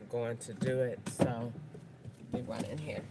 going to do it. So we run in here.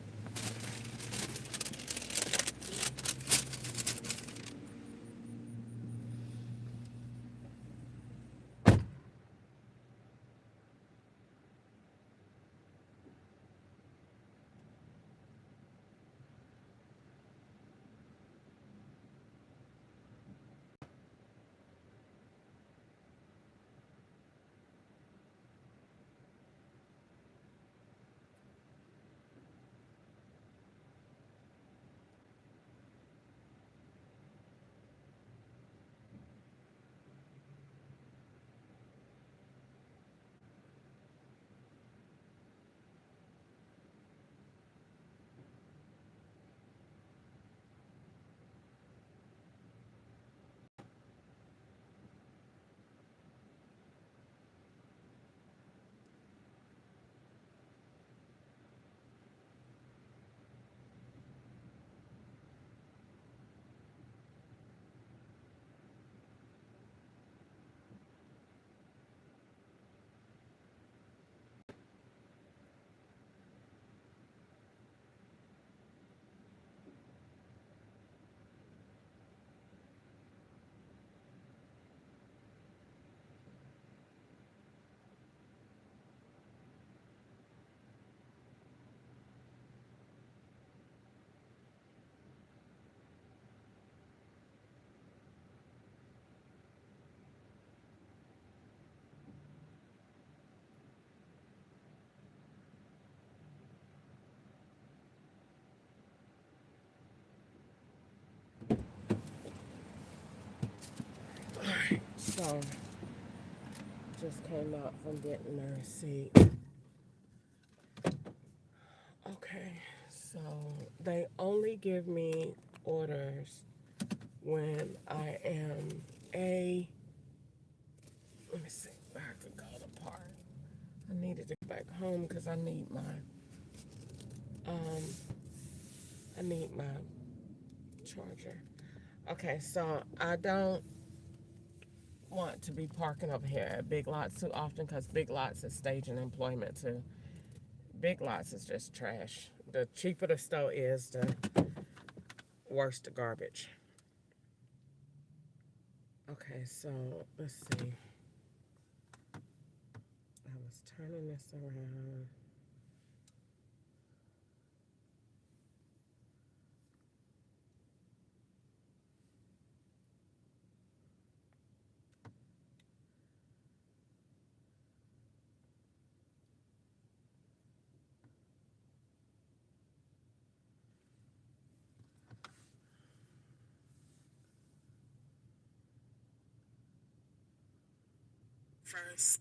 So just came out from getting my receipt. Okay, so they only give me orders when I am a. Let me see. I have to go to park. I needed to get back home because um I need my charger. Okay, so I don't want to be parking up here at Big Lots too often because Big Lots is staging employment too. Big Lots is just trash. The cheaper the store is, the worse the garbage. Okay, so let's see. I was turning this around. First.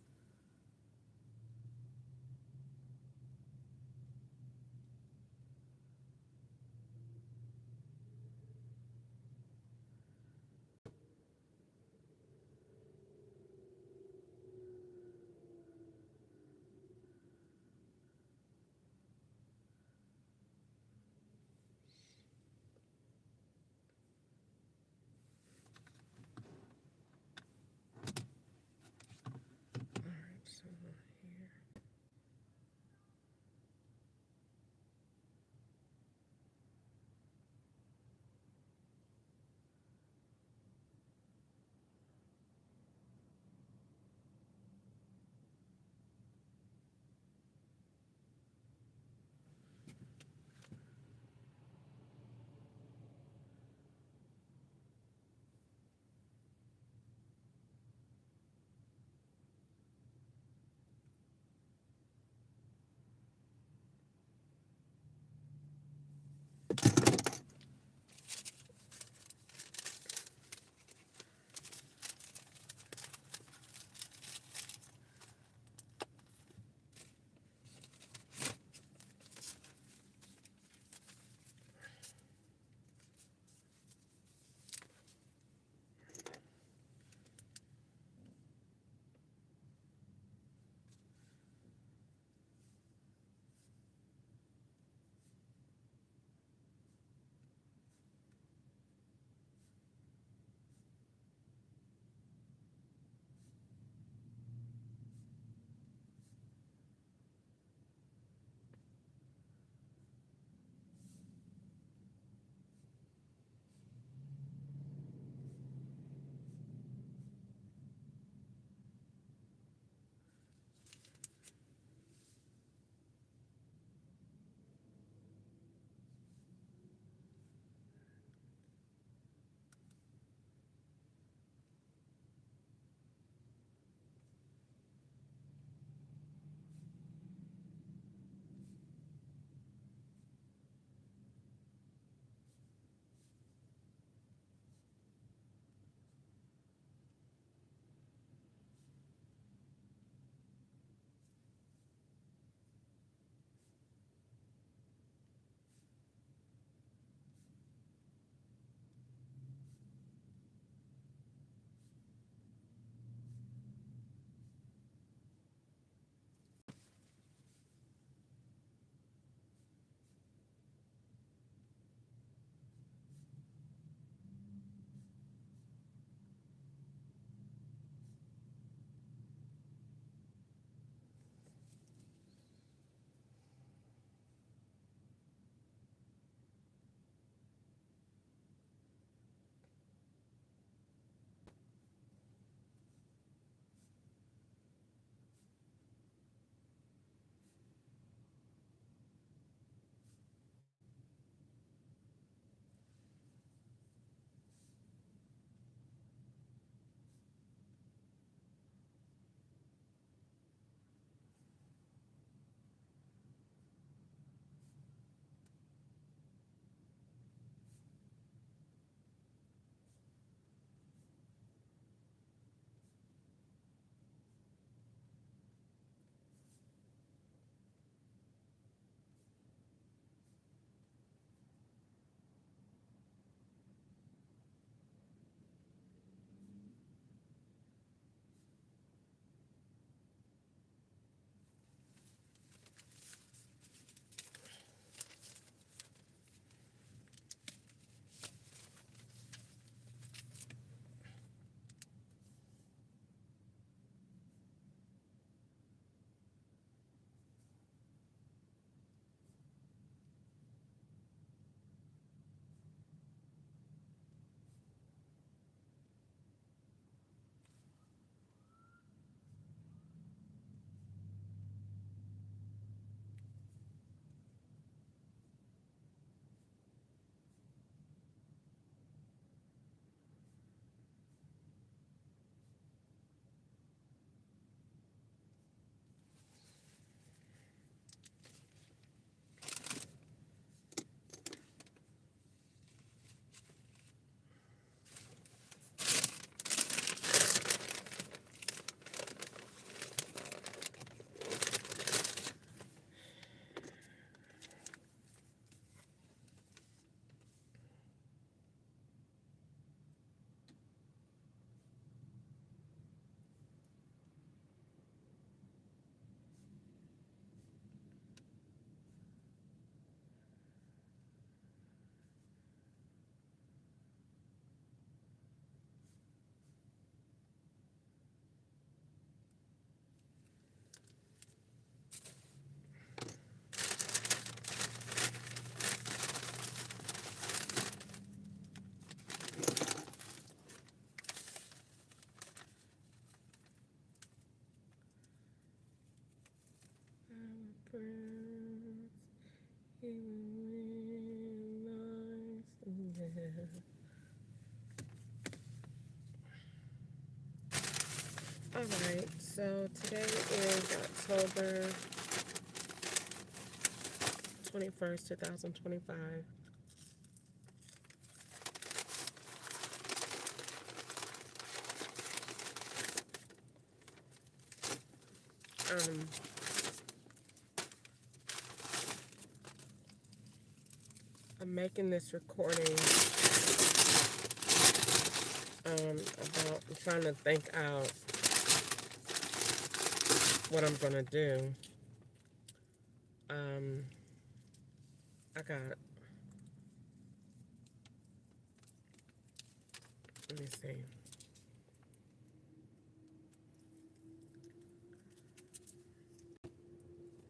Alright, so today is October 21st, 2025. Um, I'm making this recording about I'm trying to think out what I'm gonna do. I got, let me see.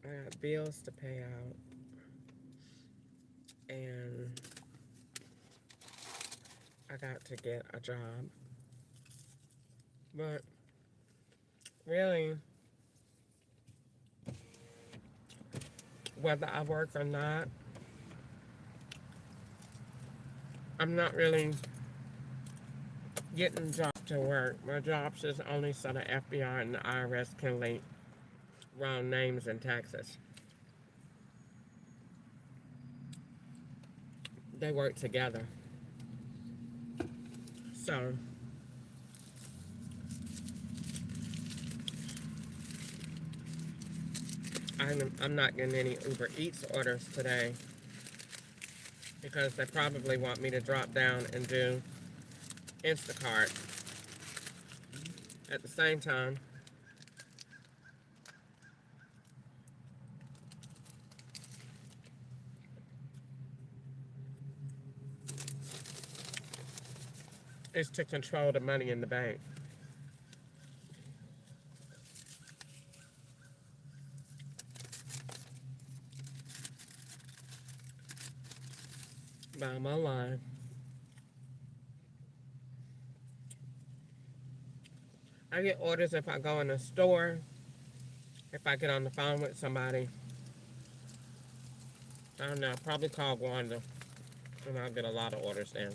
I got bills to pay out, and I got to get a job. But really, whether I work or not, I'm not really getting job to work. My jobs is only so the FBI and the IRS can link wrong names and taxes. They work together. So I'm not getting any Uber Eats orders today because they probably want me to drop down and do Instacart at the same time. Is to control the money in the bank. But I'm online. I get orders if I go in a store, if I get on the phone with somebody. I don't know, I'll probably call Wanda and I'll get a lot of orders then.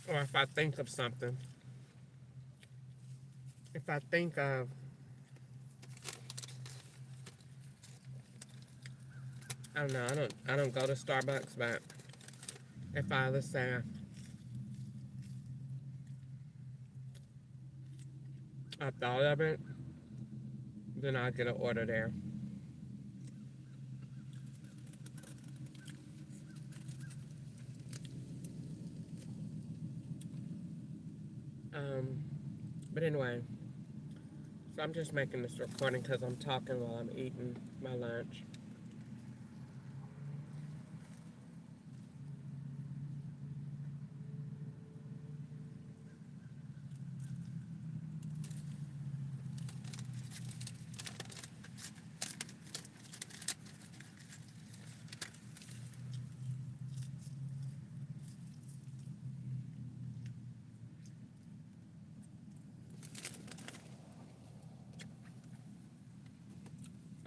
Or if I think of something. If I think of, I don't know, I don't go to Starbucks, but if I, let's say, I thought of it, then I'll get an order there. But anyway, so I'm just making this recording because I'm talking while I'm eating my lunch.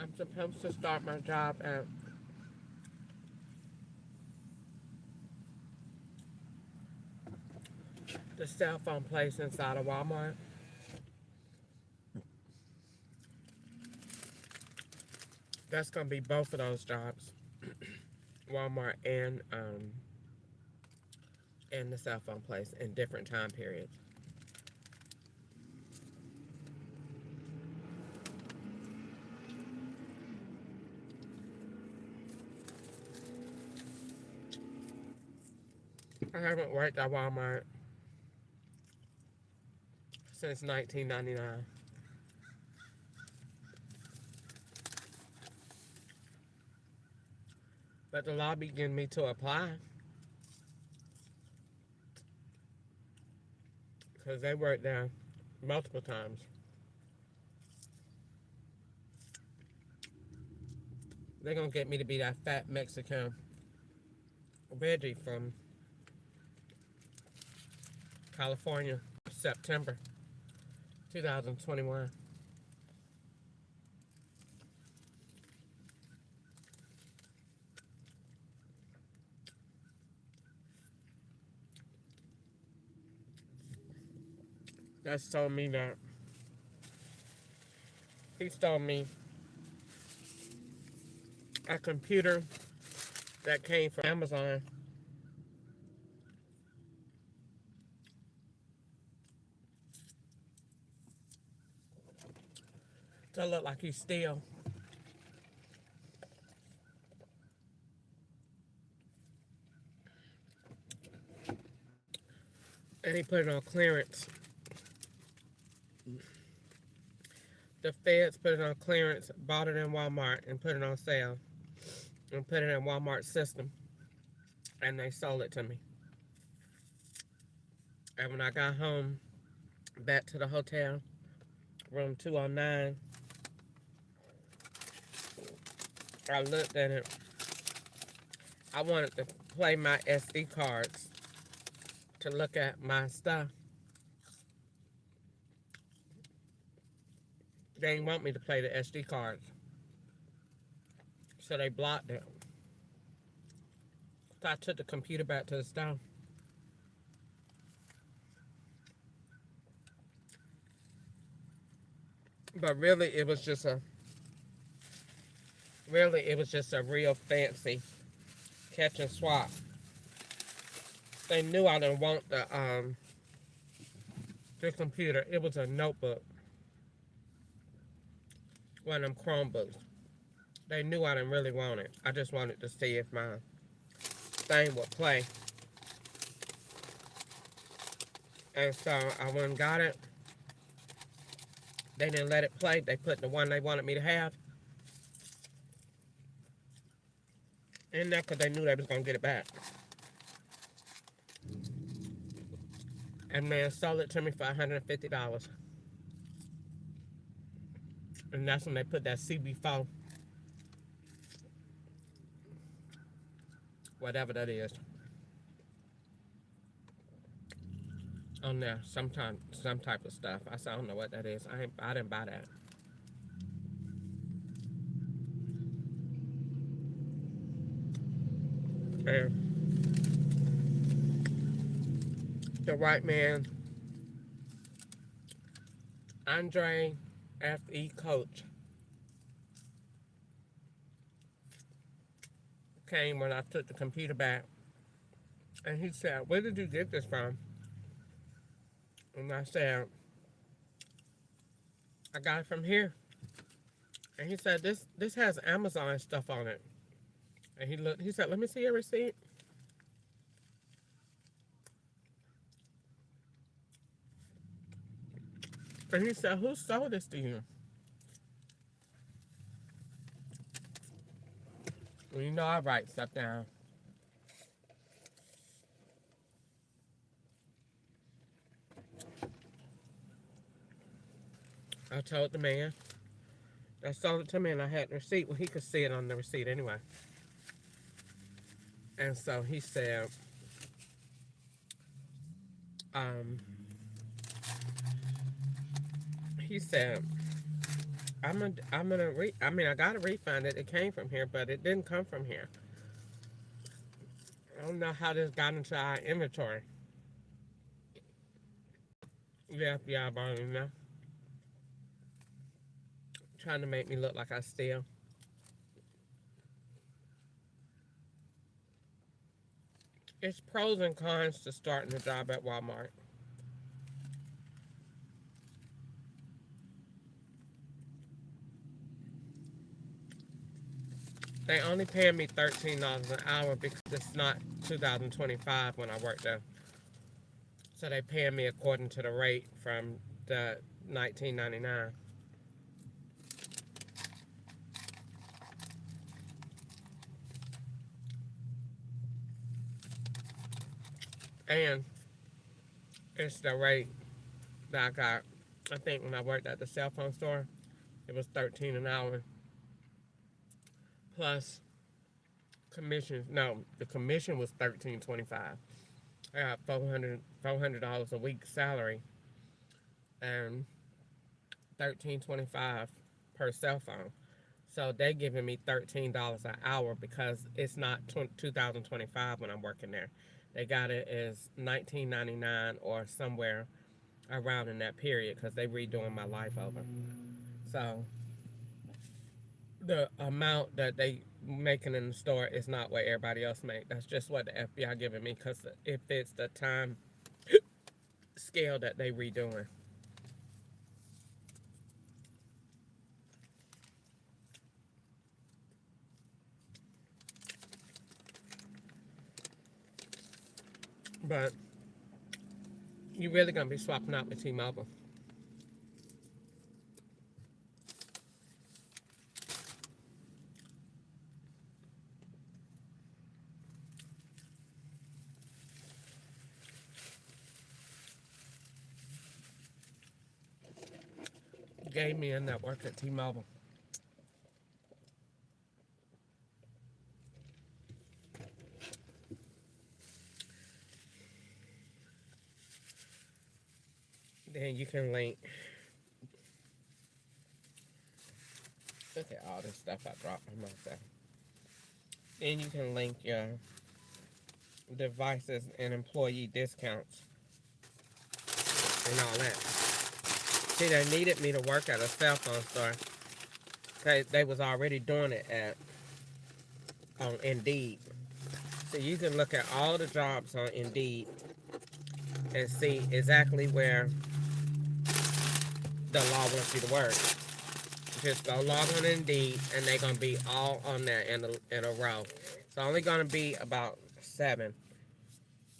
I'm supposed to start my job at the cell phone place inside of Walmart. That's going to be both of those jobs, Walmart and the cell phone place in different time periods. I haven't worked at Walmart since 1999. But the law began me to apply because they worked there multiple times. They're going to get me to be that fat Mexican Reggie from California, September. 2021. That told me that he told me a computer that came from Amazon to look like he's steel. And he put it on clearance. The feds put it on clearance, bought it in Walmart, and put it on sale. And put it in Walmart's system. And they sold it to me. And when I got home, back to the hotel, room 209, I looked at it. I wanted to play my SD cards to look at my stuff. They didn't want me to play the SD cards. So they blocked it. So I took the computer back to the store. But really it was just a real fancy catch and swap. They knew I didn't want the computer. It was a notebook. One of them Chromebooks. They knew I didn't really want it. I just wanted to see if my thing would play. And so I went and got it. They didn't let it play. They put the one they wanted me to have in there because they knew they was going to get it back. And man sold it to me for $150. And that's when they put that CB4, whatever that is, on there. Some type of stuff. I said, I don't know what that is. I didn't buy that. And the white man, Andre F.E. Coach, came when I took the computer back. And he said, where did you get this from? And I said, I got it from here. And he said, this has Amazon stuff on it. And he said, let me see your receipt. And he said, who sold this to you? Well, you know I write stuff down. I told the man that sold it to me, and I had the receipt. Well, he could see it on the receipt anyway. And so he said, he said, I got a refund it. It came from here, but it didn't come from here. I don't know how this got into our inventory. The FBI bought it now. Trying to make me look like I steal. It's pros and cons to starting a job at Walmart. They only paying me $13 an hour because it's not 2025 when I work there. So they paying me according to the rate from the 1999. And it's the rate that I got. I think when I worked at the cell phone store, it was $13 an hour. Plus commissions. No, the commission was $13.25. I got $400 a week salary. And $13.25 per cell phone. So they giving me $13 an hour because it's not 2025 when I'm working there. They got it as 1999 or somewhere around in that period because they redoing my life over. So the amount that they making in the store is not what everybody else make. That's just what the FBI giving me because it fits the time scale that they redoing. But you really gonna be swapping out with T-Mobile. Gave me a network at T-Mobile. Then you can link. Look at all this stuff I dropped on myself. Then you can link your devices and employee discounts and all that. See, they needed me to work at a cell phone store. They was already doing it at on Indeed. So you can look at all the jobs on Indeed and see exactly where the law wants you to work. Just go log on Indeed, and they're gonna be all on there in a row. It's only gonna be about 7.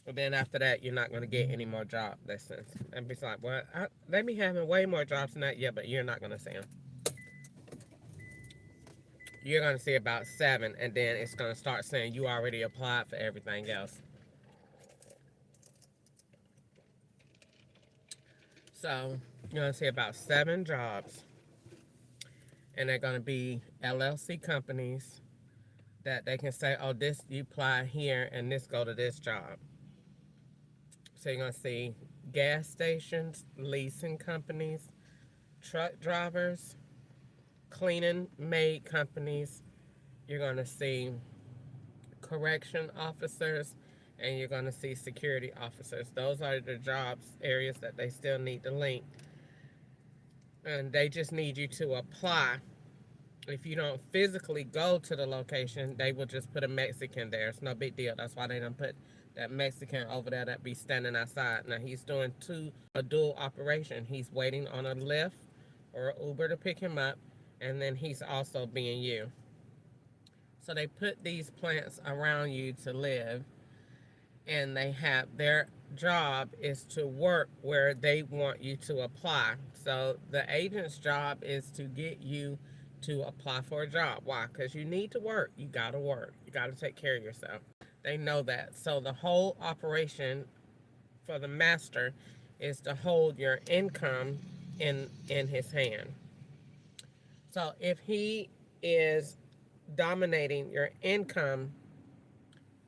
But then after that, you're not gonna get any more job listings. And besides, well, they be having way more jobs than that, yeah, but you're not gonna see them. You're gonna see about 7, and then it's gonna start saying you already applied for everything else. So you're gonna see about 7 jobs, and they're gonna be LLC companies that they can say, oh, this you apply here, and this go to this job. So you're gonna see gas stations, leasing companies, truck drivers, cleaning maid companies. You're gonna see correction officers, and you're gonna see security officers. Those are the jobs areas that they still need to link, and they just need you to apply. If you don't physically go to the location, they will just put a Mexican there. It's no big deal. That's why they don't put that Mexican over there that be standing outside. Now he's doing a dual operation. He's waiting on a Lyft or Uber to pick him up, and then he's also being you. So they put these plants around you to live, and they have their job is to work where they want you to apply. So the agent's job is to get you to apply for a job. Why? Because you need to work. You got to work. You got to take care of yourself. They know that. So the whole operation for the master is to hold your income in his hand. So if he is dominating your income,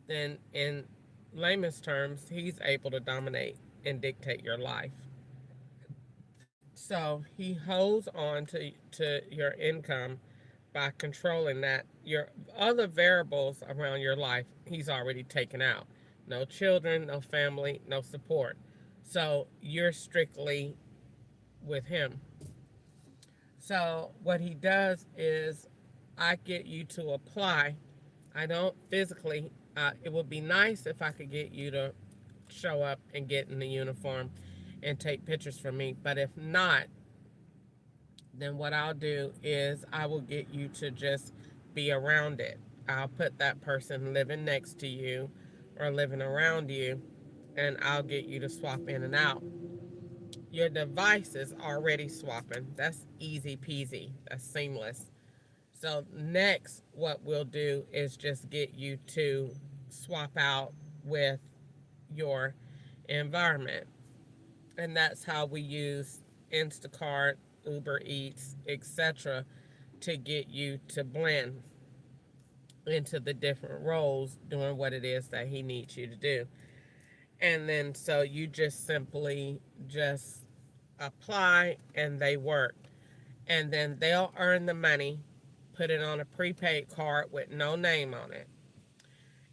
then in layman's terms, he's able to dominate and dictate your life. So he holds on to your income by controlling that. Your other variables around your life, he's already taken out. No children, no family, no support. So you're strictly with him. So what he does is I get you to apply. I don't physically, it would be nice if I could get you to show up and get in the uniform and take pictures for me. But if not, then what I'll do is I will get you to just be around it. I'll put that person living next to you or living around you, and I'll get you to swap in and out. Your device is already swapping. That's easy peasy. That's seamless. So next, what we'll do is just get you to swap out with your environment. And that's how we use Instacart, Ubereats, etc. to get you to blend into the different roles doing what it is that he needs you to do. And then so you just simply just apply and they work. and then they'll earn the money, put it on a prepaid card with no name on it.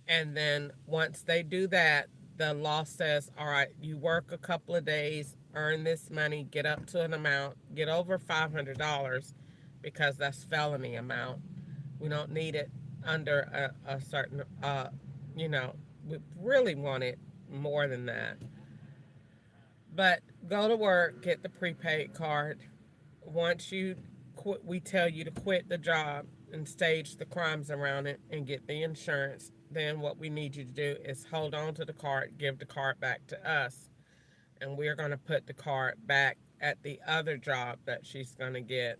And then once they do that, the law says, all right, you work a couple of days, earn this money, get up to an amount, get over $500 because that's felony amount. We don't need it under a certain, you know, we really want it more than that. But go to work, get the prepaid card. Once you quit, we tell you to quit the job and stage the crimes around it and get the insurance. Then what we need you to do is hold on to the card, give the card back to us, and we're going to put the card back at the other job that she's going to get,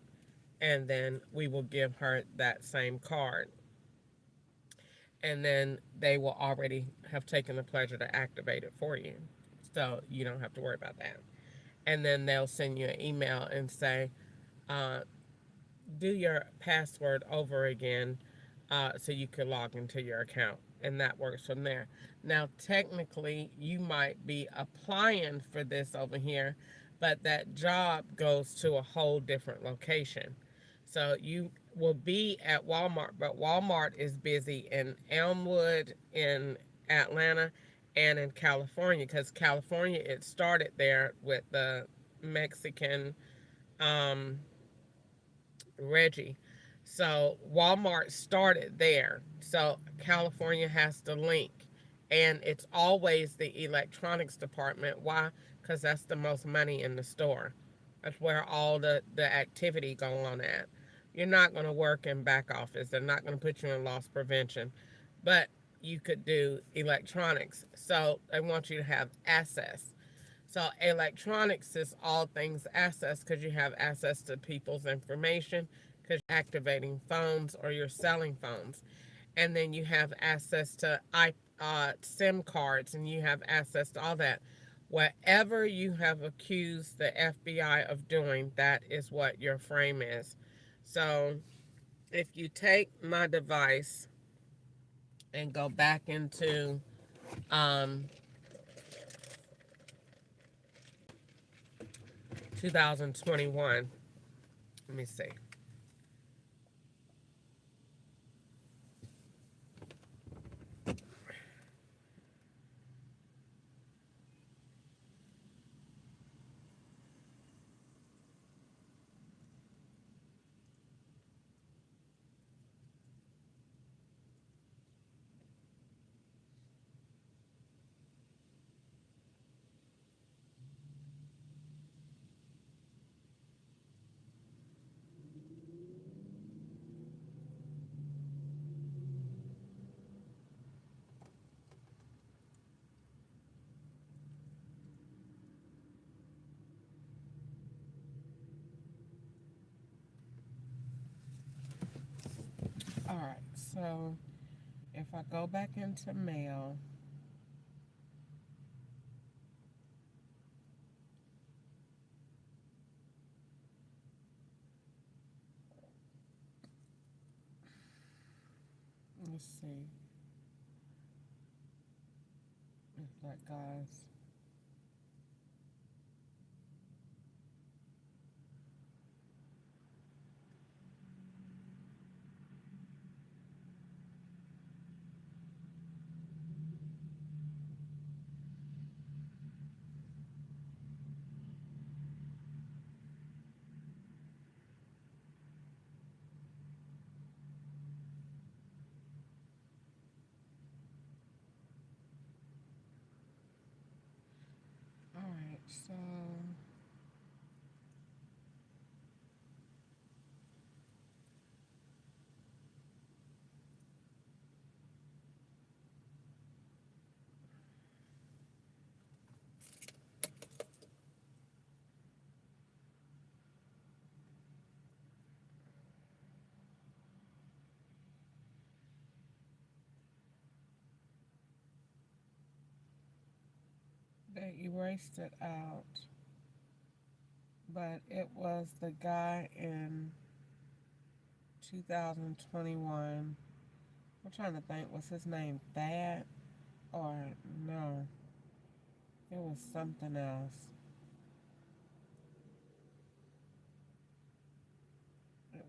and then we will give her that same card. And then they will already have taken the pleasure to activate it for you. So you don't have to worry about that. And then they'll send you an email and say, uh, do your password over again so you can log into your account. And that works from there. Now, technically, you might be applying for this over here, but that job goes to a whole different location. So you will be at Walmart, but Walmart is busy in Elmwood, in Atlanta, and in California because California, it started there with the Mexican um, Reggie. So Walmart started there. So California has to link. And it's always the electronics department. Why? Because that's the most money in the store. That's where all the activity going on at. You're not going to work in back office. They're not going to put you in loss prevention. But you could do electronics. So they want you to have access. So electronics is all things access because you have access to people's information because you're activating phones or you're selling phones. And then you have access to SIM cards and you have access to all that. Whatever you have accused the FBI of doing, that is what your frame is. So if you take my device and go back into um, 2021, let me see. All right, so if I go back into mail, let's see if that guy's. All right, so they erased it out, but it was the guy in 2021. I'm trying to think, was his name Thad or no? It was something else.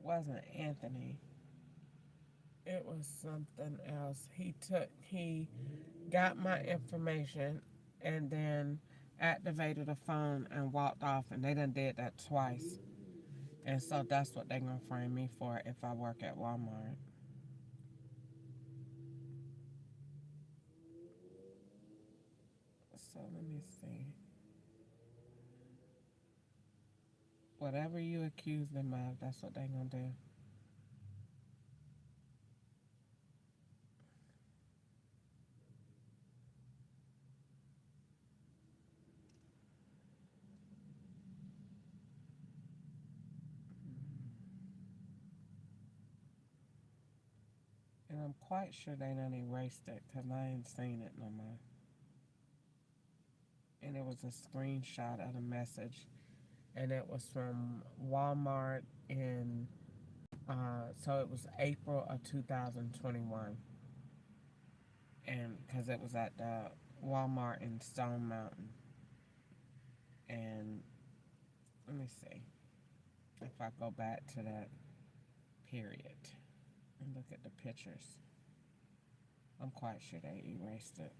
wasn't Anthony. It was something else. He got my information and then activated a phone and walked off, and they done did that twice. And so that's what they gonna frame me for if I work at Walmart. So let me see. Whatever you accuse them of, that's what they gonna do. And I'm quite sure they done erased it because I ain't seen it no more. And it was a screenshot of the message, and it was from Walmart in so it was April of 2021, and because it was at the Walmart in Stone Mountain. And let me see if I go back to that period and look at the pictures. I'm quite sure they erased it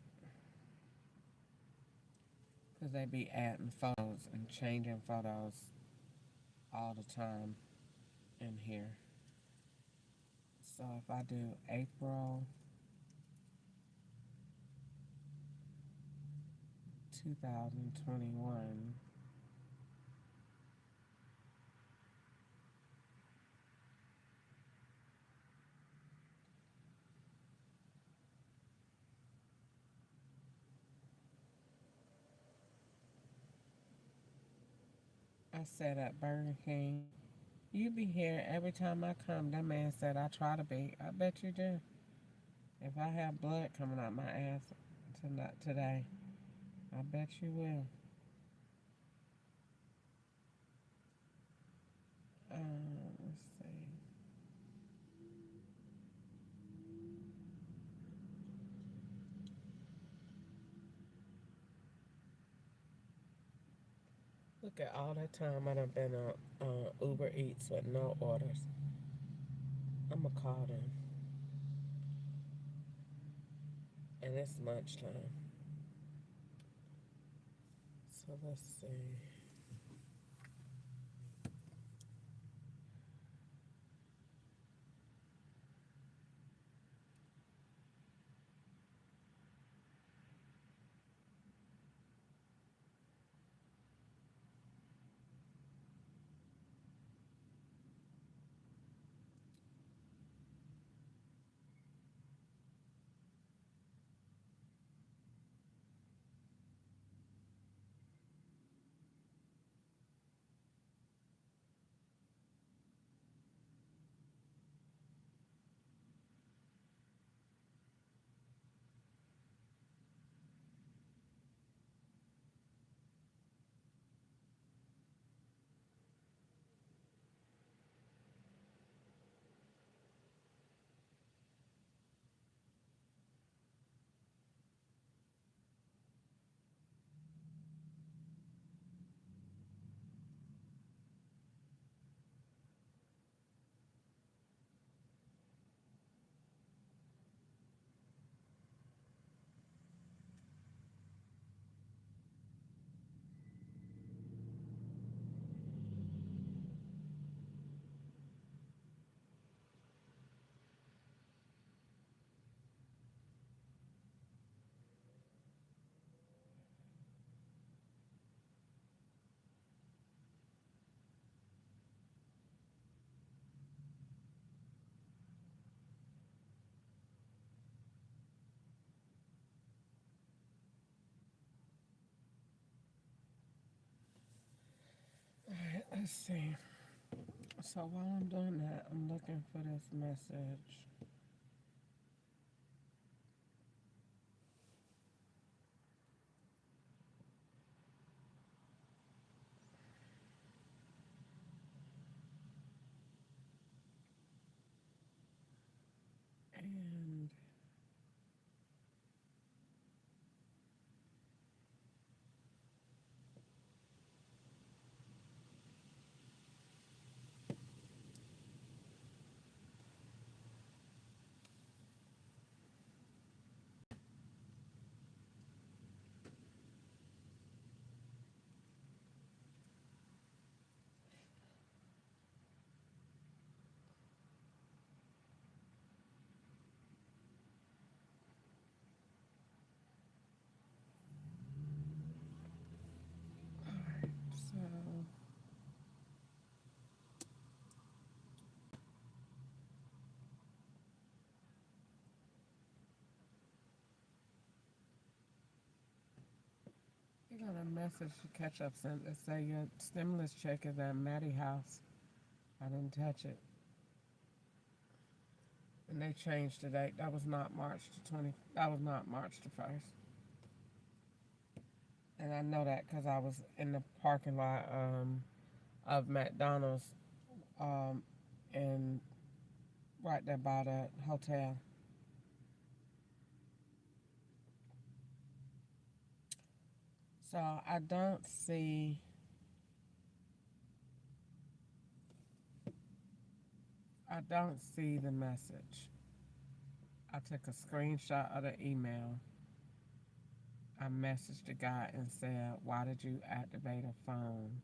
because they be adding photos and changing photos all the time in here. So if I do April 2021, I said at Burger King, you be here every time I come. That man said I try to be. I bet you do. If I have blood coming out my ass today, I bet you will. Let's see. Look at all that time I done been on Uber Eats with no orders. I'ma call them, and it's lunchtime. So let's see. All right, let's see. So while I'm doing that, I'm looking for this message. And I got a message to catch up sent that say your stimulus check is at Maddie house. I didn't touch it. And they changed the date. That was not March the 20. That was not March the 1st. And I know that because I was in the parking lot of McDonald's um, and right there by the hotel. So I don't see the message. I took a screenshot of the email. I messaged the guy and said, "Why did you activate a phone?"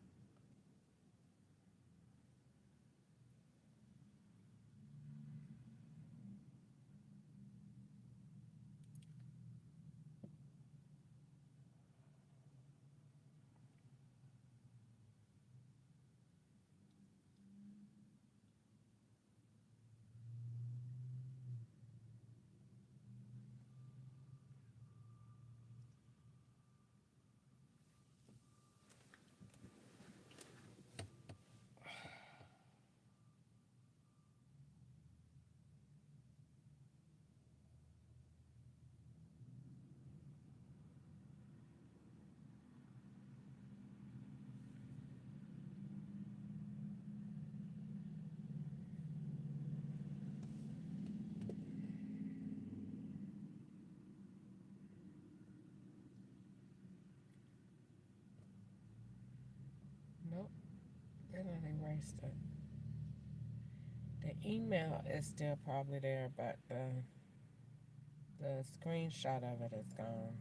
Nope, they done erased it. The email is still probably there, but the screenshot of it is gone.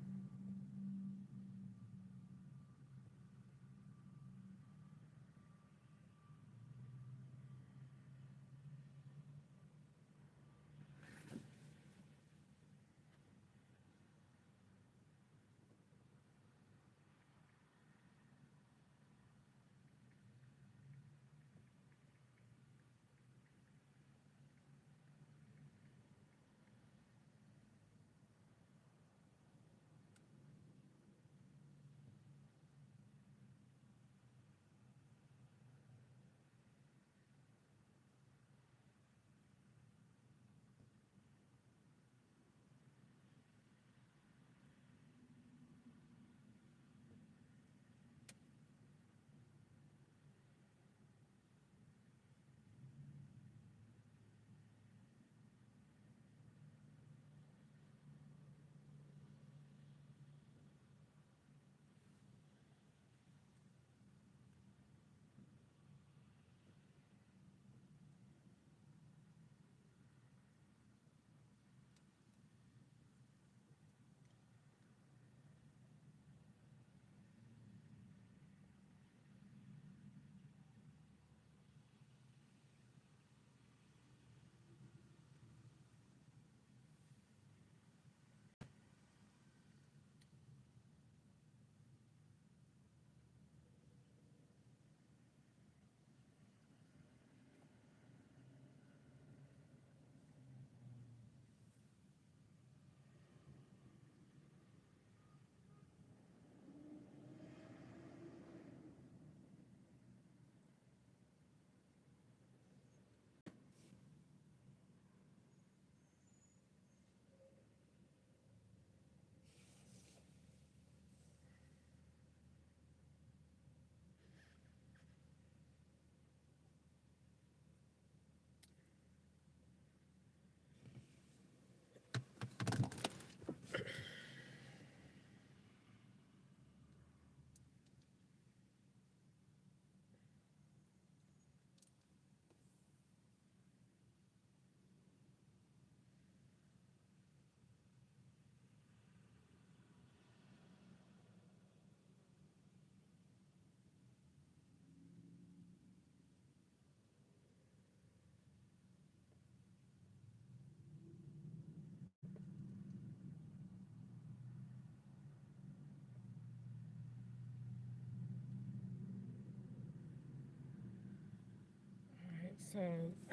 Alright, so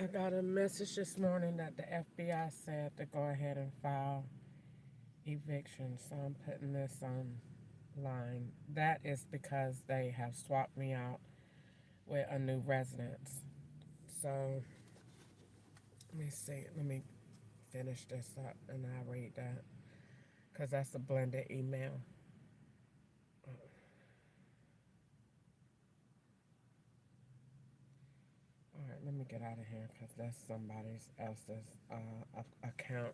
I got a message this morning that the FBI said to go ahead and file eviction. So I'm putting this on. line. That is because they have swapped me out with a new residence. So let me see. Let me finish this up and I'll read that because that's a blended email. All right, let me get out of here because that's somebody else's account.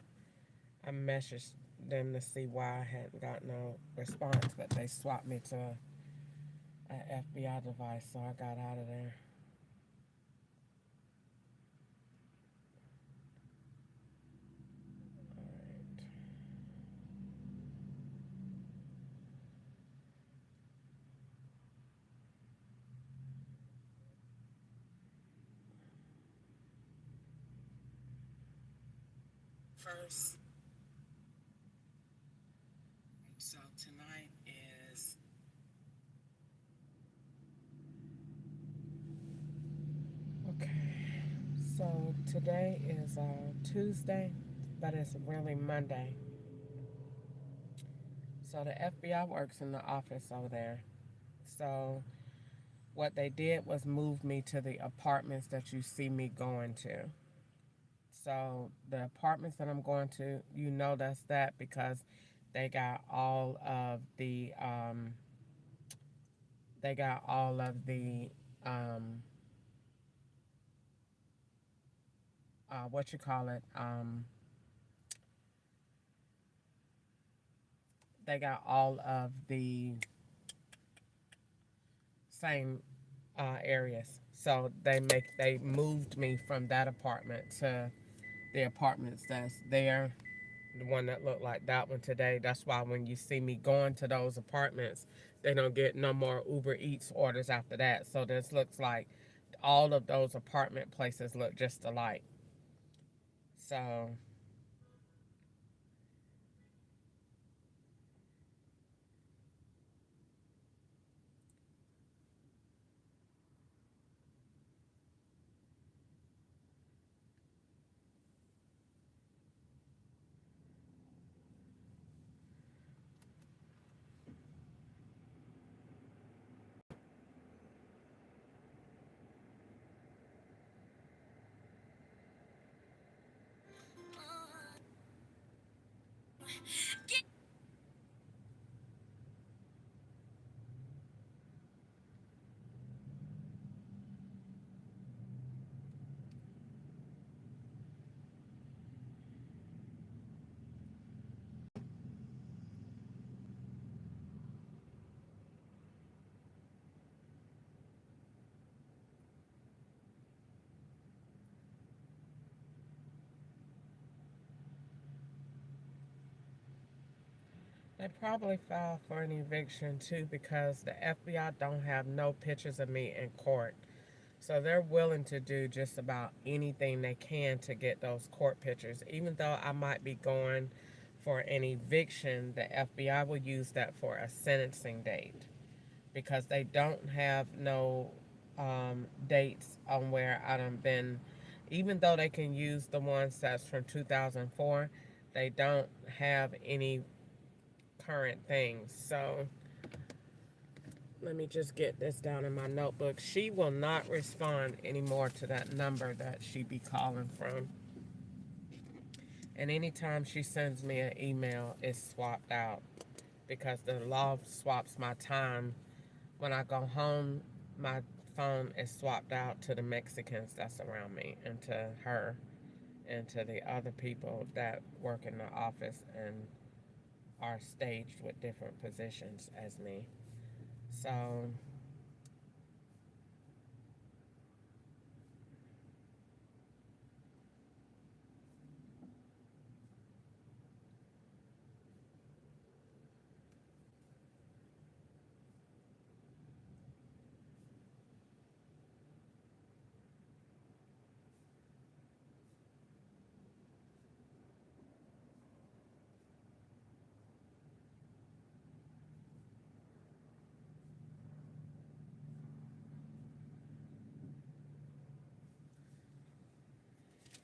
I messaged them to see why I hadn't got no response, but they swapped me to an FBI device, so I got out of there. All right. First, so tonight is okay. So today is Tuesday, but it's really Monday. So the FBI works in the office over there. So what they did was move me to the apartments that you see me going to. So the apartments that I'm going to, you know that's that because they got all of the they got all of the um what you call it they got all of the same areas. So they moved me from that apartment to the apartments that's there, the one that looked like that one today. That's why when you see me going to those apartments, they don't get no more Uber Eats orders after that. So this looks like all of those apartment places look just alike. So they probably filed for an eviction too because the FBI don't have no pictures of me in court. So they're willing to do just about anything they can to get those court pictures. Even though I might be going for an eviction, the FBI will use that for a sentencing date because they don't have no dates on where I done been. Even though they can use the ones that's from 2004, they don't have any current things. So let me just get this down in my notebook. She will not respond anymore to that number that she be calling from. And anytime she sends me an email, it's swapped out because the law swaps my time. When I go home, my phone is swapped out to the Mexicans that's around me and to her and to the other people that work in the office and are staged with different positions as me. So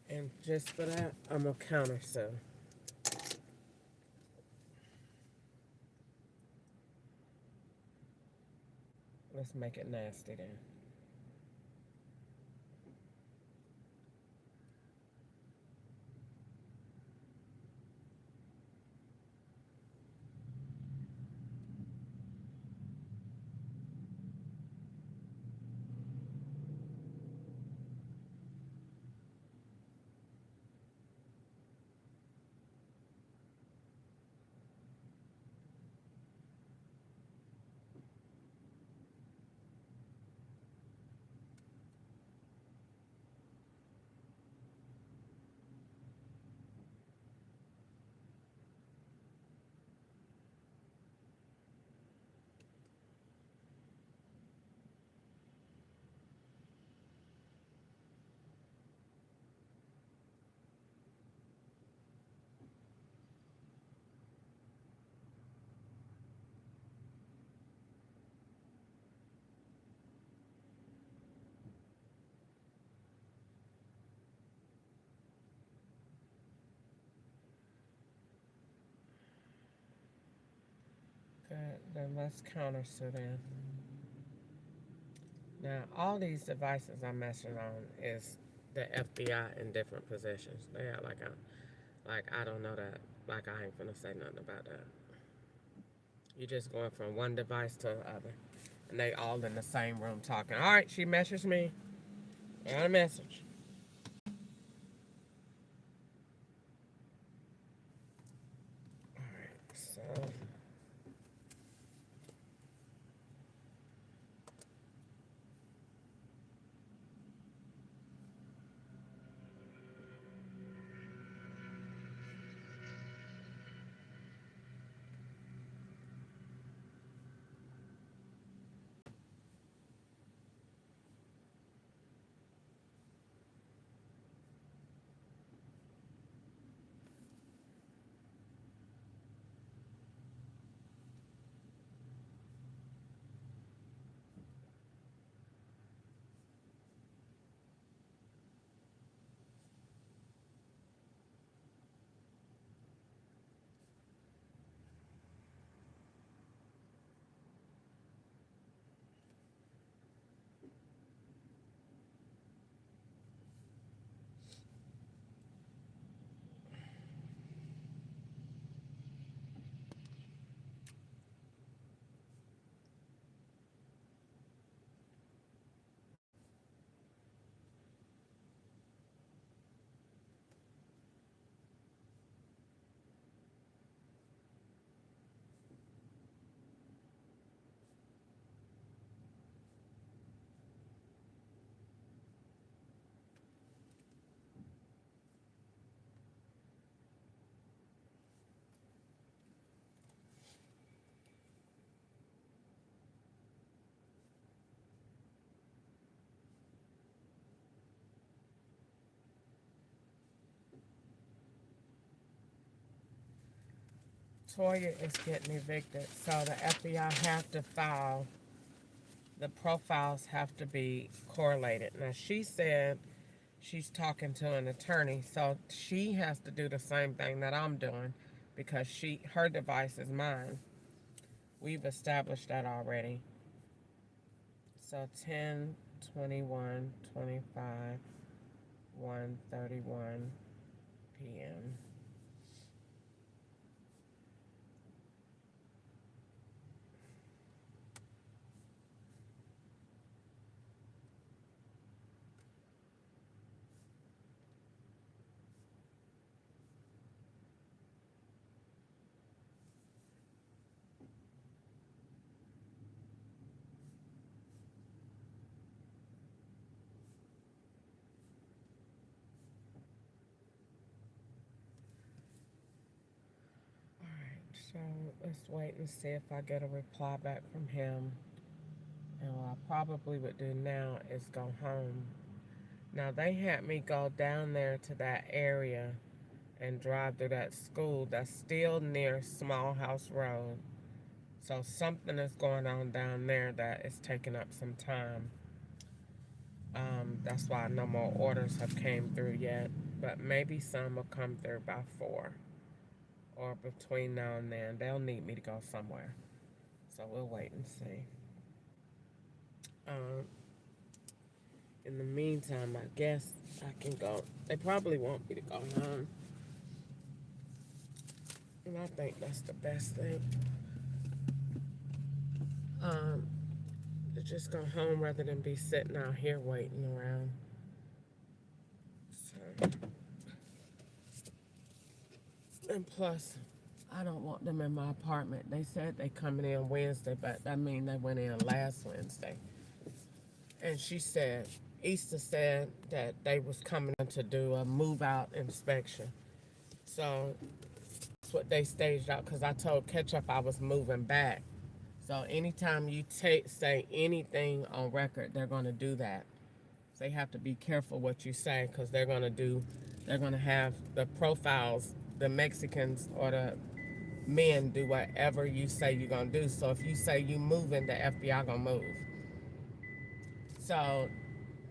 and just for that, I'm gonna counter sue. Let's make it nasty then. Good. Then let's counter in. Now, all these devices I'm messing on is the FBI in different positions. They act like I don't know that. Like I ain't finna say nothing about that. You're just going from one device to the other, and they all in the same room talking. All right, she messaged me. Got a message. All right, so Toya is getting evicted, so the FBI have to file. The profiles have to be correlated. Now she said she's talking to an attorney, so she has to do the same thing that I'm doing because her device is mine. We've established that already. So 10, 21, 25, 1:31 p.m. All right, so let's wait and see if I get a reply back from him. And what I probably would do now is go home. Now they had me go down there to that area and drive through that school that's still near Small House Road. So something is going on down there that is taking up some time. That's why no more orders have came through yet. But maybe some will come through by 4 or between now and then. They'll need me to go somewhere. So we'll wait and see. Um, in the meantime, I guess I can go. They probably want me to go home. And I think that's the best thing. Um, to just go home rather than be sitting out here waiting around. So, and plus, I don't want them in my apartment. They said they coming in Wednesday, but I mean they went in last Wednesday. And she said, Easter said that they was coming in to do a move out inspection. So that's what they staged out because I told Ketchup I was moving back. So anytime you say anything on record, they're going to do that. So you have to be careful what you say because they're going to have the profiles, the Mexicans or the men do whatever you say you're going to do. So if you say you moving, the FBI going to move. So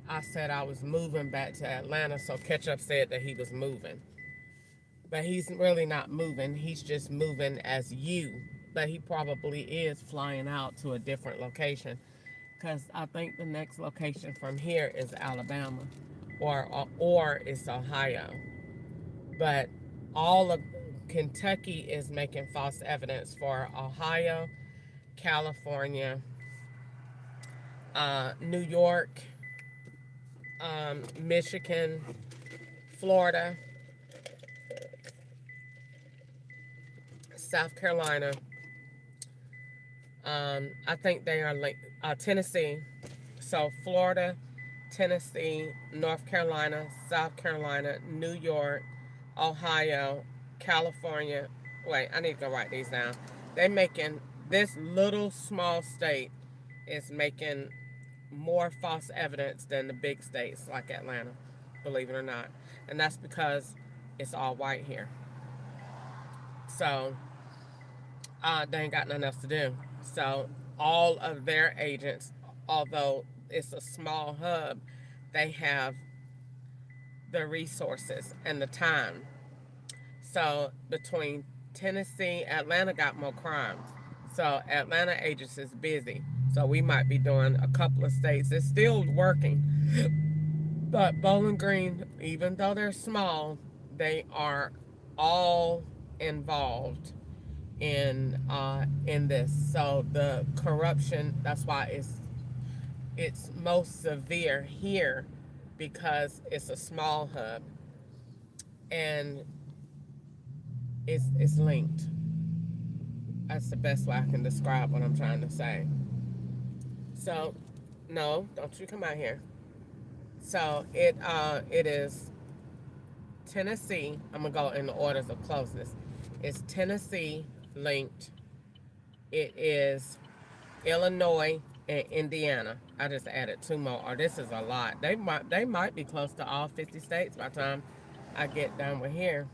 I said I was moving back to Atlanta, so Ketchup said that he was moving. But he's really not moving, he's just moving as you. But he probably is flying out to a different location because I think the next location from here is Alabama or it's Ohio. But all of Kentucky is making false evidence for Ohio, California, New York, Michigan, Florida, South Carolina. I think they are like Tennessee. So Florida, Tennessee, North Carolina, South Carolina, New York, Ohio, California. Wait, I need to go write these down. They making this little small state is making more false evidence than the big states like Atlanta, believe it or not. And that's because it's all white here. So they ain't got nothing else to do. So all of their agents, although it's a small hub, they have the resources and the time. So between Tennessee, Atlanta got more crime. So Atlanta agents is busy. So we might be doing a couple of states. It's still working. But Bowling Green, even though they're small, they are all involved in this. So the corruption, that's why it's most severe here because it's a small hub and it's linked. That's the best way I can describe what I'm trying to say. So no, don't you come out here. So it is Tennessee. I'm gonna go in the orders of closeness. It's Tennessee linked. It is Illinois and Indiana. I just added two more. Or this is a lot. They might be close to all 50 states by the time I get done with here.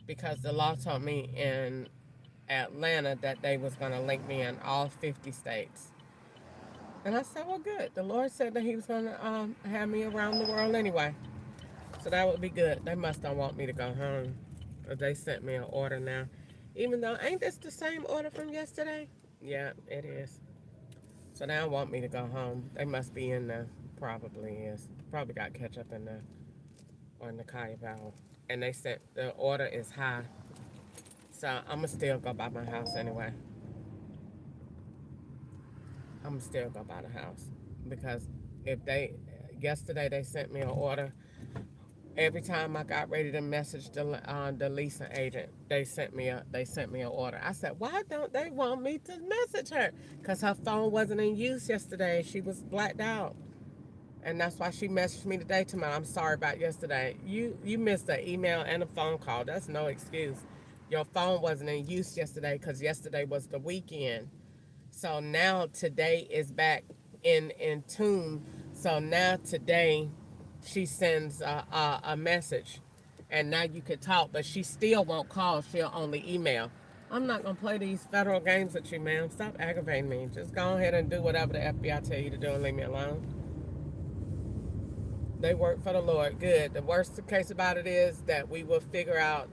Because the law told me in Atlanta that they was gonna link me in all 50 states. And I said, well, good. The Lord said that He was gonna have me around the world anyway. So that would be good. They must don't want me to go home. Or they sent me an order now. Even though, ain't this the same order from yesterday? Yeah, it is. So now want me to go home. They must be in there. Probably is. Probably got ketchup in there. Or in the Kaya Bowl. And they said the order is high. So I'm going to still go by my house anyway. I'm going to still go by the house. Because yesterday they sent me an order. Every time I got ready to message the leasing agent, they sent me an order. I said, why don't they want me to message her? Because her phone wasn't in use yesterday. She was blacked out. And that's why she messaged me today to me. I'm sorry about yesterday. You missed an email and a phone call. That's no excuse. Your phone wasn't in use yesterday because yesterday was the weekend. So now today is back in tune. So now today she sends a message and now you can talk, but she still won't call. She'll only email. I'm not going to play these federal games with you, ma'am. Stop aggravating me. Just go ahead and do whatever the FBI tell you to do and leave me alone. They work for the Lord. Good. The worst case about it is that we will figure out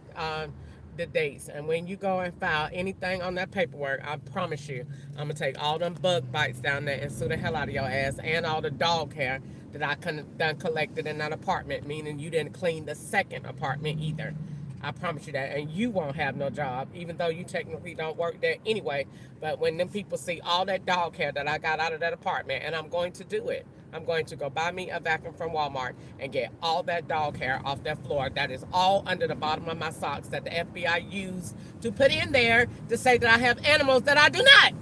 the dates. And when you go and file anything on that paperwork, I promise you, I'm gonna take all them bug bites down there and sue the hell out of your ass, and all the dog hair that I done collected in that apartment, meaning you didn't clean the second apartment either. I promise you that. And you won't have no job, even though you technically don't work there anyway. But when them people see all that dog hair that I got out of that apartment, and I'm going to do it, I'm going to go buy me a vacuum from Walmart and get all that dog hair off that floor that is all under the bottom of my socks that the FBI used to put in there to say that I have animals that I do not.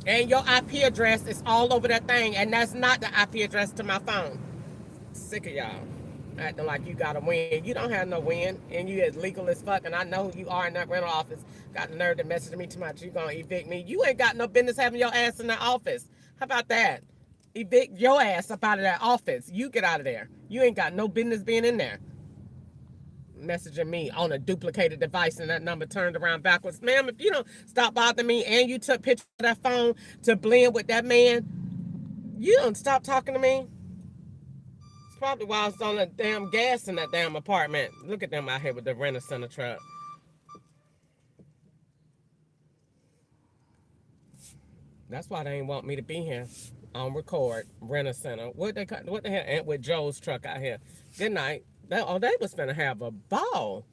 And your IP address is all over that thing, and that's not the IP address to my phone. Sick of y'all acting like you got to win. You don't have no win, and you as legal as fuck. And I know who you are in that rental office. Got the nerve to message me too much. You gonna evict me? You ain't got no business having your ass in that office. How about that? Evict your ass up out of that office. You get out of there. You ain't got no business being in there. Messaging me on a duplicated device and that number turned around backwards. Ma'am, if you don't stop bothering me and you took pictures of that phone to blend with that man, you don't stop talking to me. It's probably why I was on the damn gas in that damn apartment. Look at them out here with the renter center truck. That's why they ain't want me to be here on record. Renter center. What the hell? And with Joe's truck out here. Good night. They was gonna have a ball.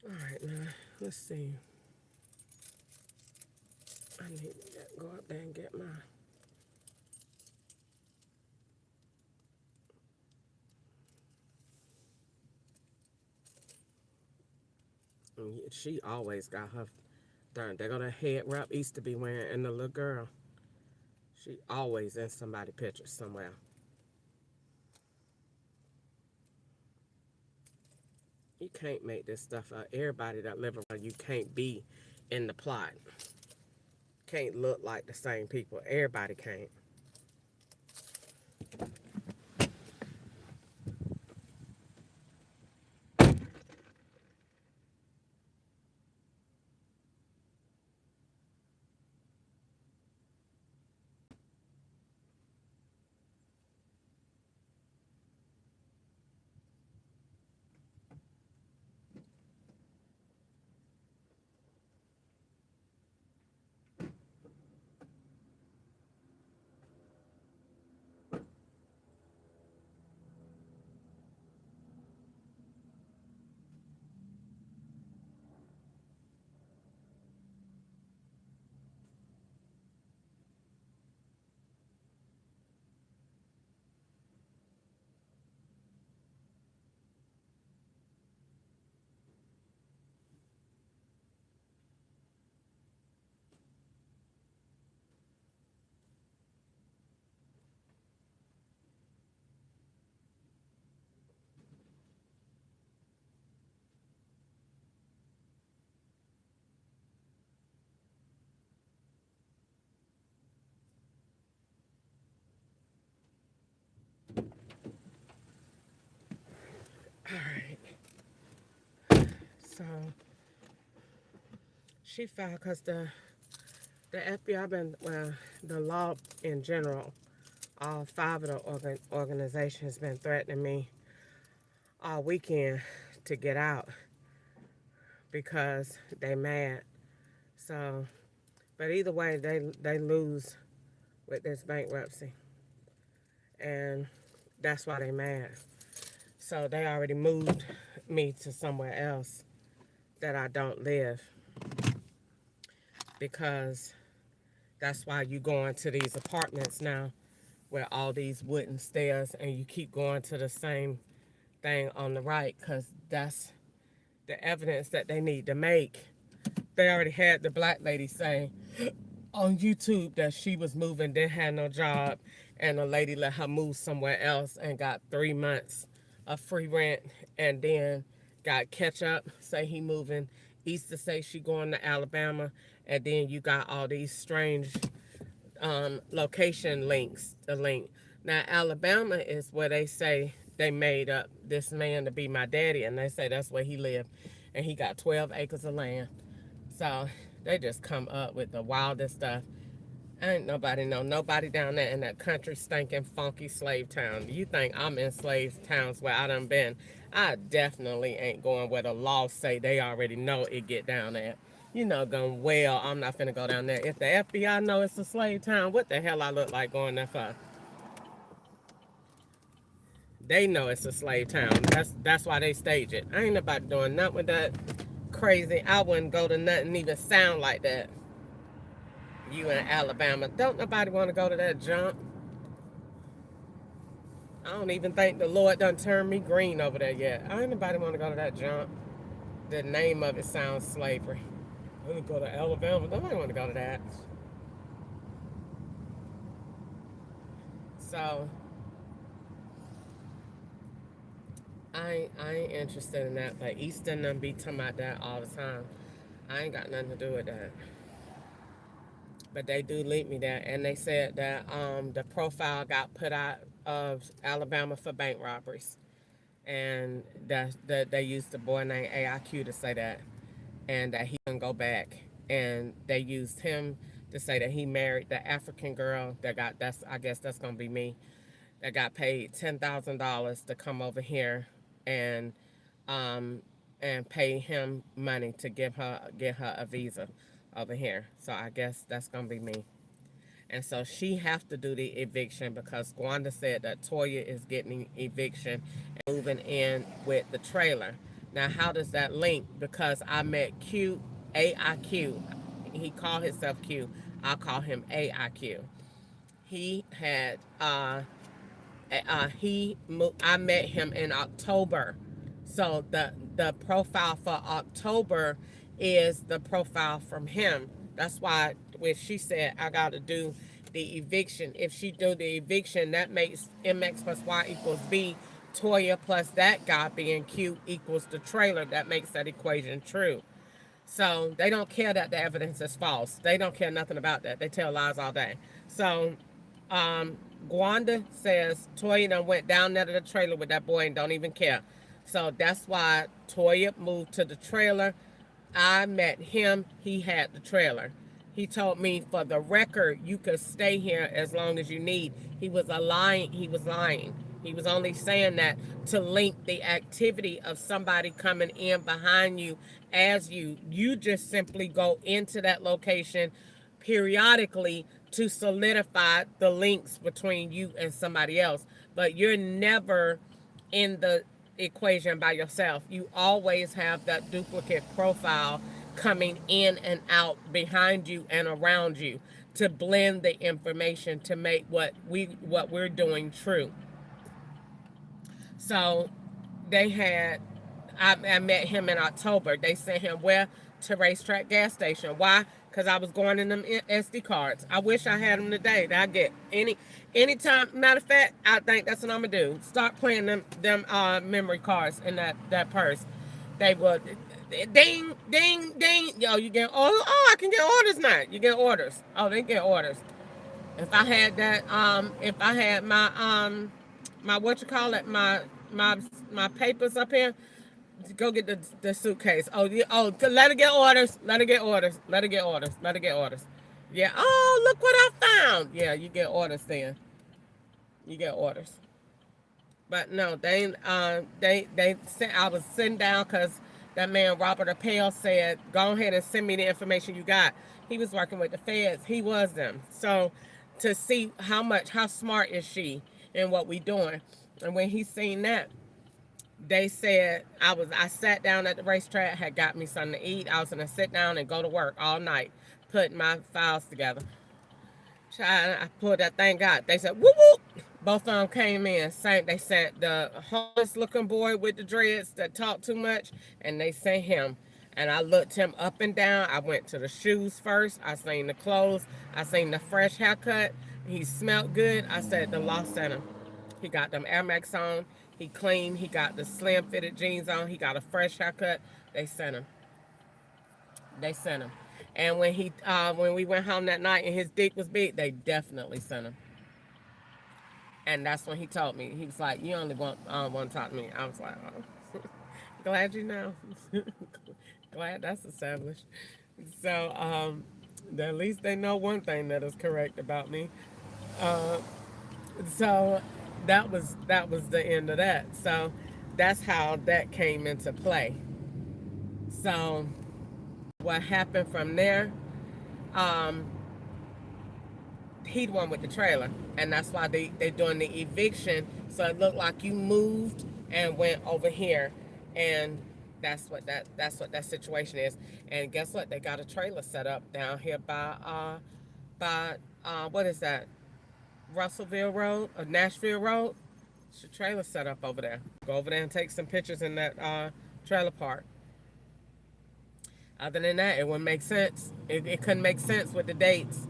All right, now let's see. I need to go up there and get my. She always got her done. They got a head wrap used to be wearing, and the little girl. She always in somebody's picture somewhere. You can't make this stuff up. Everybody that live around you can't be in the plot. Can't look like the same people. Everybody can't. All right. So she filed because the FBI been the law in general. All five of the organizations been threatening me all weekend to get out because they mad. So, but either way, they lose with this bankruptcy, and that's why they mad. So they already moved me to somewhere else that I don't live because that's why you go into these apartments now where all these wooden stairs and you keep going to the same thing on the right because that's the evidence that they need to make. They already had the black lady say on YouTube that she was moving, didn't have no job, and the lady let her move somewhere else and got 3 months of free rent, and then got catch up, say he moving east to say she going to Alabama, and then you got all these strange location links to link. Now, Alabama is where they say they made up this man to be my daddy, and they say that's where he lived. and he got 12 acres of land. So they just come up with the wildest stuff. Ain't nobody know nobody down there in that country stinking funky slave town. You think I'm in slave towns where I done been? I definitely ain't going where the law say they already know it get down there. You know, going well, I'm not finna go down there. If the FBI know it's a slave town, what the hell I look like going there for? They know it's a slave town. That's why they stage it. I ain't about doing nothing with that crazy. I wouldn't go to nothing even sound like that. You in Alabama. Don't nobody want to go to that junk. I don't even think the Lord done turned me green over there yet. I ain't nobody want to go to that junk. The name of it sounds slavery. I want to go to Alabama. Nobody want to go to that. So I ain't interested in that. But Easton done be talking about that all the time. I ain't got nothing to do with that. But they do lead me there, and they said that the profile got put out of Alabama for bank robberies, and that they used the boy named AIQ to say that, and that he can go back, and they used him to say that he married the African girl that got that's I guess that's gonna be me, that got paid $10,000 to come over here and um and pay him money to get her a visa over here. So I guess that's gonna be me. And so she have to do the eviction because Gwanda said that Toya is getting eviction and moving in with the trailer. Now how does that link? Because I met Q AIQ. He called himself Q. I call him AIQ. He had I met him in October. So the profile for October is the profile from him. That's why when she said I got to do the eviction, if she do the eviction, that makes MX plus Y equals B. Toya plus that guy being Q equals the trailer. That makes that equation true. So they don't care that the evidence is false. They don't care nothing about that. They tell lies all day. So um, Gwanda says Toya done went down there to the trailer with that boy and don't even care. So that's why Toya moved to the trailer. I met him. He had the trailer. He told me for the record, you could stay here as long as you need. He was lying. He was lying. He was only saying that to link the activity of somebody coming in behind you as you just simply go into that location periodically to solidify the links between you and somebody else. But you're never in the equation by yourself. You always have that duplicate profile coming in and out behind you and around you to blend the information to make what we're doing true. So they had, I met him in October. They sent him where? To Racetrack gas station. Why? Because I was going in them SD cards. I wish I had them today. That I get anytime. Matter of fact, I think that's what I'm gonna do. Start playing them memory cards in that purse. They would ding ding ding. Yo, you get I can get orders now. You get orders. Oh, they get orders. If I had that, if I had my what you call it, my my papers up here, go get the suitcase. Oh, yeah, let her get orders. Let her get orders. Let her get orders. Let her get orders. Yeah. Oh, look what I found. Yeah, you get orders then. You get orders. But no, they sent. I was sitting down because that man Robert Appel said, "Go ahead and send me the information you got." He was working with the feds. He was them. So to see how smart is she in what we doing, and when he seen that, they said I sat down at the racetrack, had got me something to eat. I was gonna sit down and go to work all night, putting my files together. I pulled that thing out. They said, whoop whoop. Both of them came in. They sent the homeless looking boy with the dreads that talked too much, and they sent him. And I looked him up and down. I went to the shoes first. I seen the clothes. I seen the fresh haircut. He smelled good. I said, the law sent him. He got them Air Max on. He clean. He got the slim fitted jeans on. He got a fresh haircut. They sent him. They sent him. And when we went home that night and his dick was big, they definitely sent him. And that's when he told me. He was like, "You only want to talk to me." I was like, "Oh." Glad you know. Glad that's established. So, at least they know one thing that is correct about me. Uh, so that was the end of that. So that's how that came into play. So what happened from there? Um, he the one with the trailer, and that's why they doing the eviction. So it looked like you moved and went over here, and that's what that situation is. And guess what? They got a trailer set up down here by what is that? Russellville Road or Nashville Road. It's a trailer set up over there. Go over there and take some pictures in that trailer park. Other than that, it wouldn't make sense. It couldn't make sense with the dates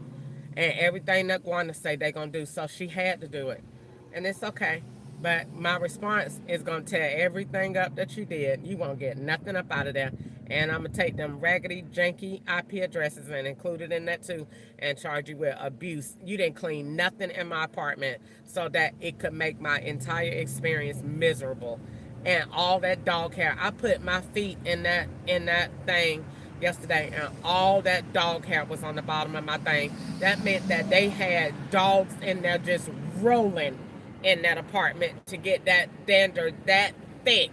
and everything that Gwanda say they gonna do. So she had to do it, and it's okay. But my response is gonna tear everything up that you did. You won't get nothing up out of there, and I'm gonna take them raggedy, janky IP addresses and include it in that too, and charge you with abuse. You didn't clean nothing in my apartment, so that it could make my entire experience miserable. And all that dog hair, I put my feet in that thing yesterday, and all that dog hair was on the bottom of my thing. That meant that they had dogs in there just rolling in that apartment to get that dander that thick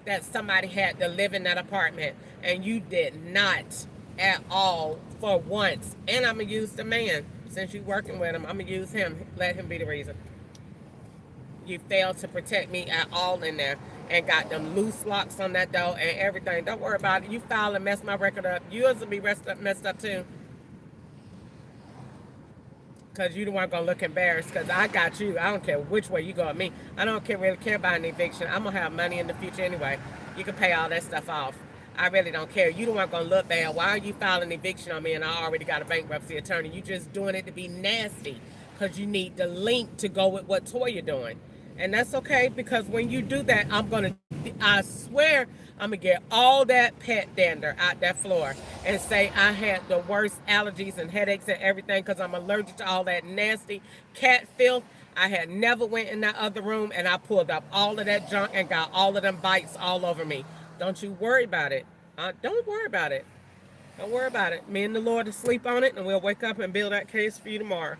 that somebody had to live in that apartment, and you did not at all for once. And I'm gonna use the man, since you working with him. I'm gonna use him. Let him be the reason. You failed to protect me at all in there, and got them loose locks on that door and everything. Don't worry about it. You file and mess my record up. Yours will be messed up too. Because you don't want to go look embarrassed. Because I got you. I don't care which way you go at me. I don't really care about an eviction. I'm going to have money in the future anyway. You can pay all that stuff off. I really don't care. You don't want to go look bad. Why are you filing eviction on me and I already got a bankruptcy attorney? You just doing it to be nasty. Because you need the link to go with what Toya doing. And that's okay, because when you do that, I swear, I'm going to get all that pet dander out that floor and say I had the worst allergies and headaches and everything because I'm allergic to all that nasty cat filth. I had never went in that other room, and I pulled up all of that junk and got all of them bites all over me. Don't you worry about it. Don't worry about it. Don't worry about it. Me and the Lord will sleep on it, and we'll wake up and build that case for you tomorrow.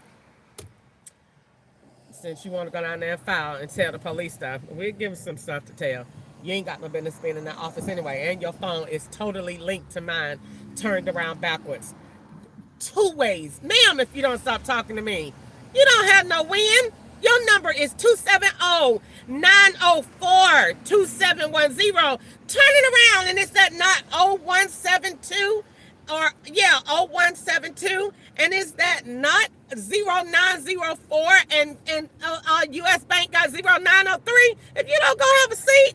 Since you want to go down there and file and tell the police stuff, we'll give you some stuff to tell. You ain't got no business being in that office anyway, and your phone is totally linked to mine, turned around backwards. Two ways. Ma'am, if you don't stop talking to me. You don't have no win. Your number is 270-904-2710. Turn it around, and it's that not 0172 or, yeah, 0172, and is that not 0904, and US Bank got 0903? If you don't go have a seat.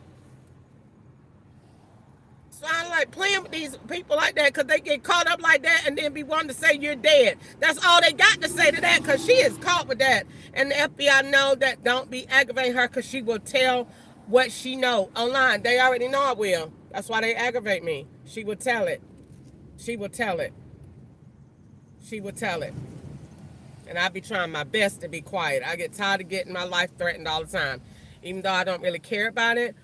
So I like playing with these people like that, because they get caught up like that and then be wanting to say you're dead. That's all they got to say to that, because she is caught with that. And the FBI know that. Don't be aggravating her, because she will tell what she know online. They already know I will. That's why they aggravate me. She will tell it. She will tell it. She will tell it. And I be trying my best to be quiet. I get tired of getting my life threatened all the time. Even though I don't really care about it,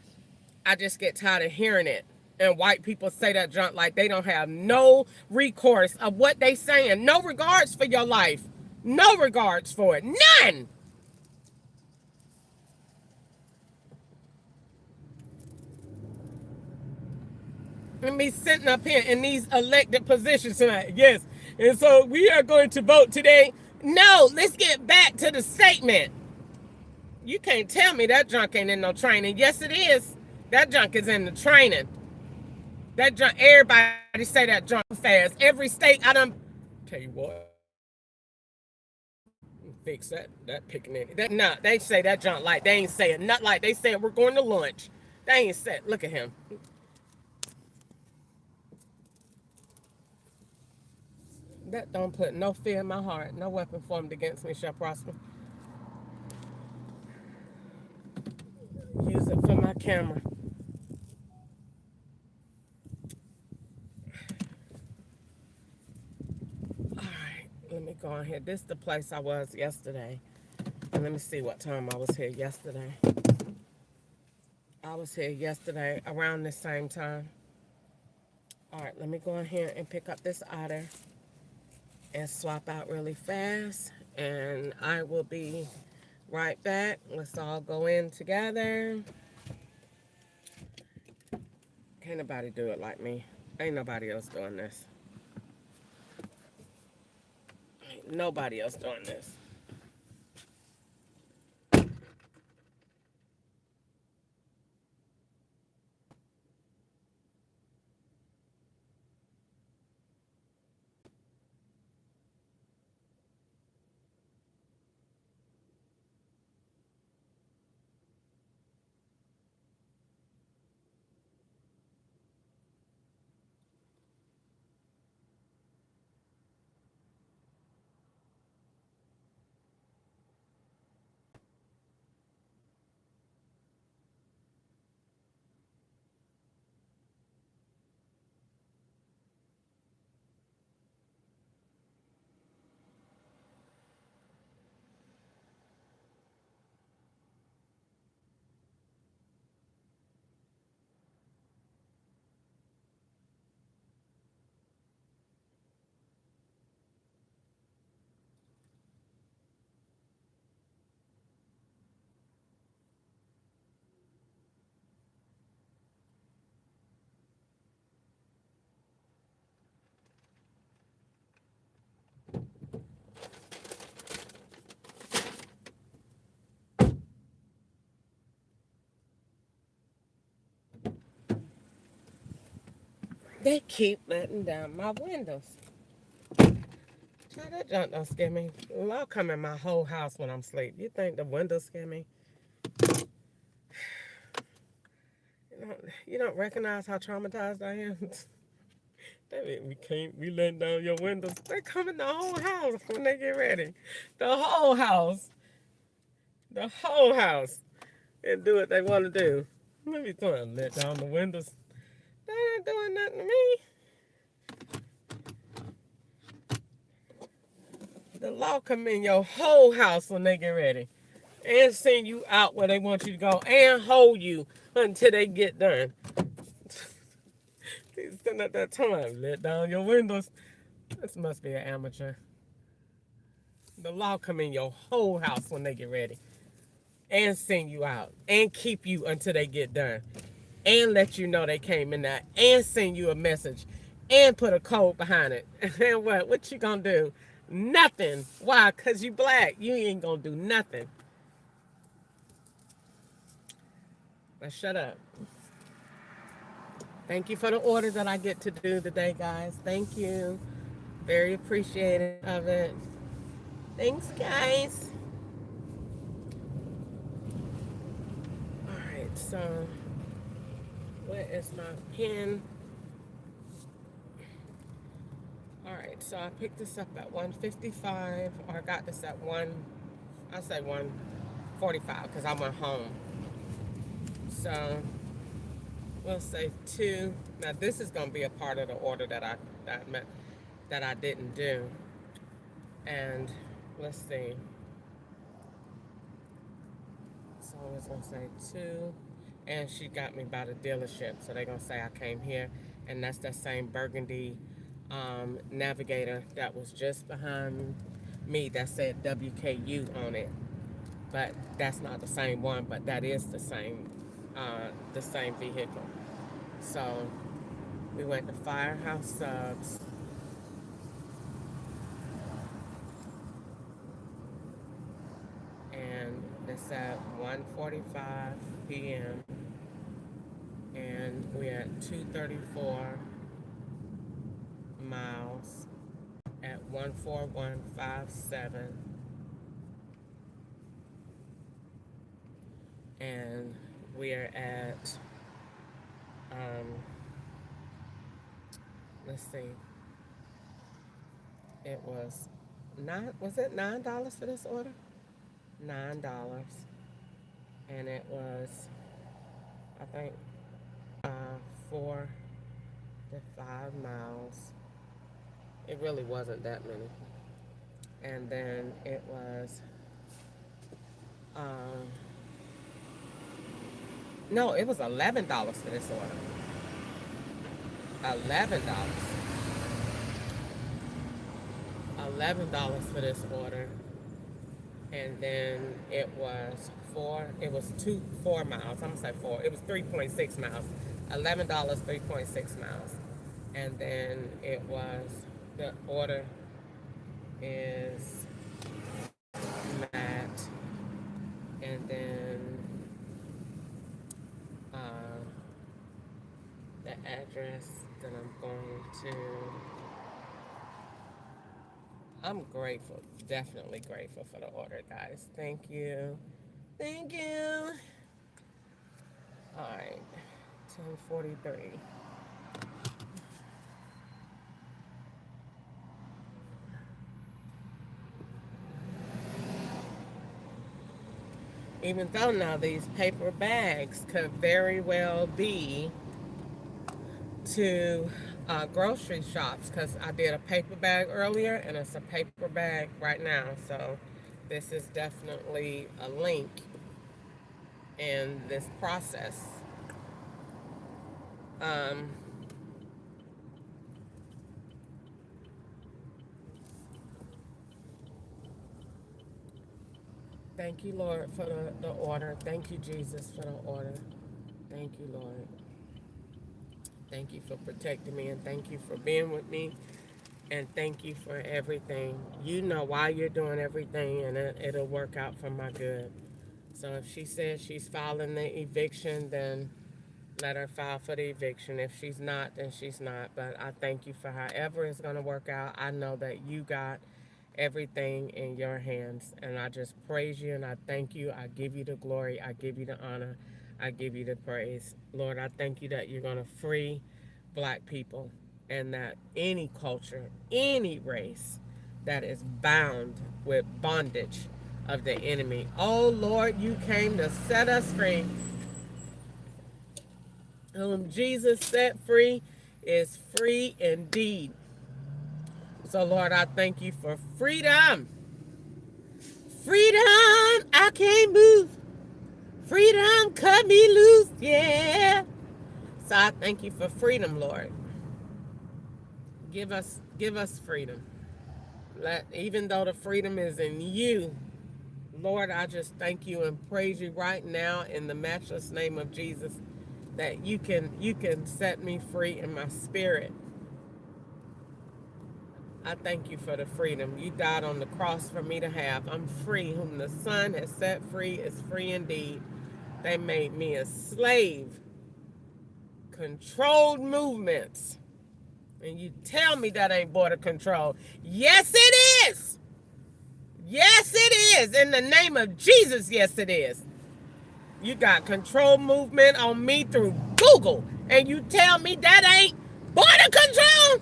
I just get tired of hearing it. And white people say that junk like they don't have no recourse of what they saying. No regards for your life. No regards for it. None. And me sitting up here in these elected positions tonight. Yes. And so we are going to vote today. No, let's get back to the statement. You can't tell me that junk ain't in no training. Yes, it is. That junk is in the training. That junk, everybody say that junk fast. Every state, I done. Tell you what, fix that picking. That nah, they say that junk like they ain't say it. Not like they said we're going to lunch. They ain't said. Look at him. That don't put no fear in my heart. No weapon formed against me shall prosper. Use it for my camera. All right, let me go on here. This is the place I was yesterday. And let me see what time I was here yesterday. I was here yesterday around the same time. All right, let me go in here and pick up this otter and swap out really fast. And I will be right back. Let's all go in together. Can't nobody do it like me. Ain't nobody else doing this. Ain't nobody else doing this. They keep letting down my windows. Child, that junk don't scare me. I'll come in my whole house when I'm asleep. You think the windows scare me? You don't recognize how traumatized I am? We can't be letting down your windows. They come in the whole house when they get ready. The whole house. The whole house. And do what they want to do. Let me try and let down the windows. They ain't doing nothing to me. The law come in your whole house when they get ready. And send you out where they want you to go. And hold you until they get done. He's sitting at that time. Let down your windows. This must be an amateur. The law come in your whole house when they get ready. And send you out. And keep you until they get done. And let you know they came in there. And send you a message. And put a code behind it. And what? What you gonna do? Nothing. Why? Because you black. You ain't gonna do nothing. Now shut up. Thank you for the order that I get to do today, guys. Thank you. Very appreciative of it. Thanks, guys. All right, so what is my pen? All right, so I picked this up at 155, or I got this at I say 145 because I went home. So we'll say two. Now this is gonna be a part of the order that I didn't do. And let's see. So I was gonna say two, and she got me by the dealership, so they're gonna say I came here, and that's that same burgundy Navigator that was just behind me that said WKU on it, but that's not the same one, but that is the same vehicle. So we went to Firehouse Subs, and it's at 1:45 p.m. and we're at 234 miles at 14157, and we're at let's see, it was $9 for this order? $9, and it was, I think, 4 to 5 miles. It really wasn't that many. And then it was um, No, it was $11 for this order. $11. $11 for this order. And then it was 4 miles. I'm gonna say 4. It was 3.6 miles. $11, 3.6 miles. And then the order is Matt. And then the address that I'm grateful, definitely grateful for the order, guys. Thank you. Thank you. All right, 10:43. Even though now these paper bags could very well be to grocery shops, because I did a paper bag earlier and it's a paper bag right now. So this is definitely a link in this process. Thank you, Lord, for the order. Thank you, Jesus, for the order. Thank you, Lord. Thank you for protecting me, and thank you for being with me, and thank you for everything. You know why you're doing everything, and it'll work out for my good. So if she says she's filing the eviction, then let her file for the eviction. If she's not, then she's not. But I thank you for however it's going to work out. I know that you got everything in your hands. And I just praise you and I thank you. I give you the glory. I give you the honor. I give you the praise. Lord, I thank you that you're going to free black people, and that any culture, any race that is bound with bondage of the enemy. Oh Lord, you came to set us free. Whom Jesus set free is free indeed. So Lord, I thank you for freedom. Freedom, I can't move. Freedom, cut me loose, yeah. So I thank you for freedom, Lord. Give us freedom. Even though the freedom is in you, Lord, I just thank you and praise you right now in the matchless name of Jesus, that you can set me free in my spirit. I thank you for the freedom. You died on the cross for me to have. I'm free. Whom the Son has set free is free indeed. They made me a slave. Controlled movements. And you tell me that ain't border control. Yes, it is. Yes, it is. In the name of Jesus, yes, it is. You got control movement on me through Google, and you tell me that ain't border control?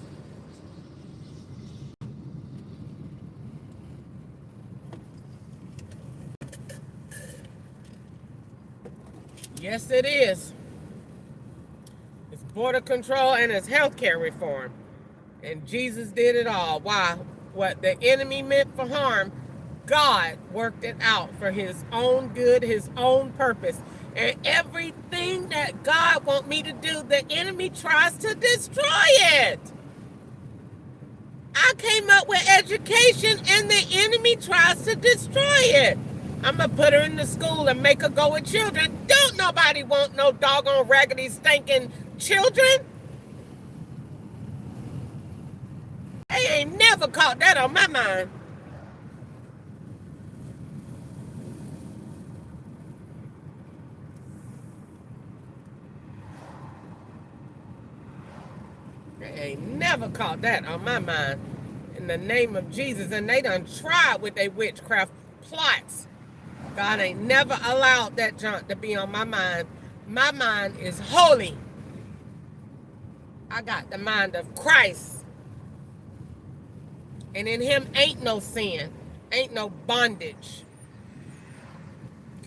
Yes, it is. It's border control and it's healthcare reform. And Jesus did it all. Why? What the enemy meant for harm, God worked it out for his own good, his own purpose. And everything that God wants me to do, the enemy tries to destroy it. I came up with education and the enemy tries to destroy it. I'm going to put her in the school and make her go with children. Don't nobody want no doggone raggedy stinking children. They ain't never caught that on my mind. They ain't never caught that on my mind. In the name of Jesus. And they done tried with their witchcraft plots. God ain't never allowed that junk to be on my mind. My mind is holy. I got the mind of Christ. And in him ain't no sin. Ain't no bondage.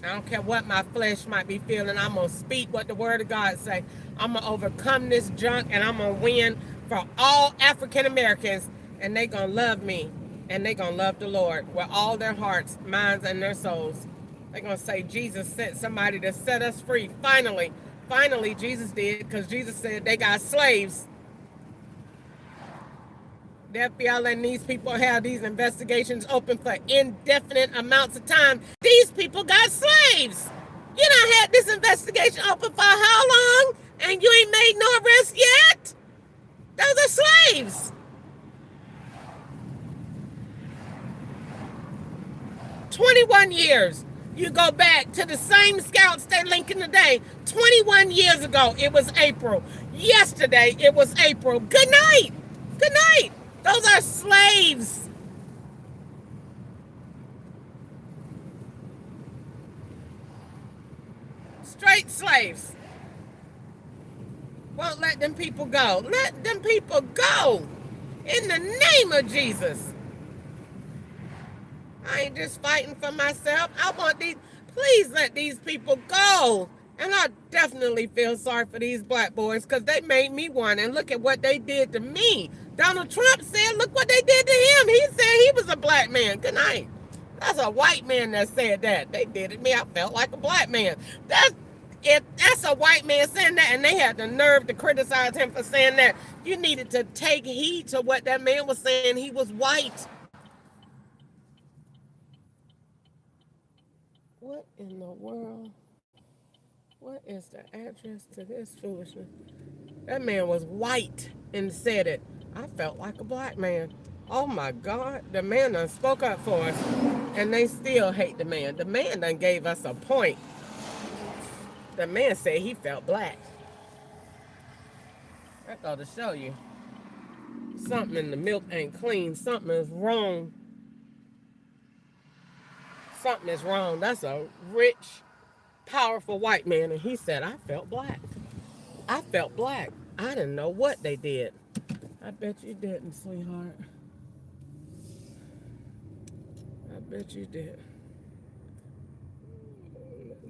I don't care what my flesh might be feeling. I'm going to speak what the word of God say. I'm going to overcome this junk, and I'm going to win for all African Americans. And they going to love me. And they going to love the Lord with all their hearts, minds, and their souls. They're going to say Jesus sent somebody to set us free. Finally, Jesus did, because Jesus said they got slaves. The FBI letting these people have these investigations open for indefinite amounts of time. These people got slaves. You done had this investigation open for how long? And you ain't made no arrest yet? Those are slaves. 21 years. You go back to the same scouts they linking today. 21 years ago, it was April. Yesterday, it was April. Good night. Good night. Those are slaves. Straight slaves. Won't let them people go. Let them people go. In the name of Jesus. I ain't just fighting for myself. I want these, please let these people go. And I definitely feel sorry for these black boys, because they made me one. And look at what they did to me. Donald Trump said, look what they did to him. He said he was a black man. Good night. That's a white man that said that. They did it to me. I felt like a black man. If that's a white man saying that, and they had the nerve to criticize him for saying that, you needed to take heed to what that man was saying. He was white. What in the world? What is the address to this foolishness? That man was white and said it. I felt like a black man. Oh my God, the man done spoke up for us, and they still hate the man. The man done gave us a point. The man said he felt black. That goes to show you. Something in the milk ain't clean. Something is wrong. Something is wrong. That's a rich, powerful white man, and he said, I felt black. I felt black. I didn't know what they did. I bet you didn't, sweetheart. I bet you did.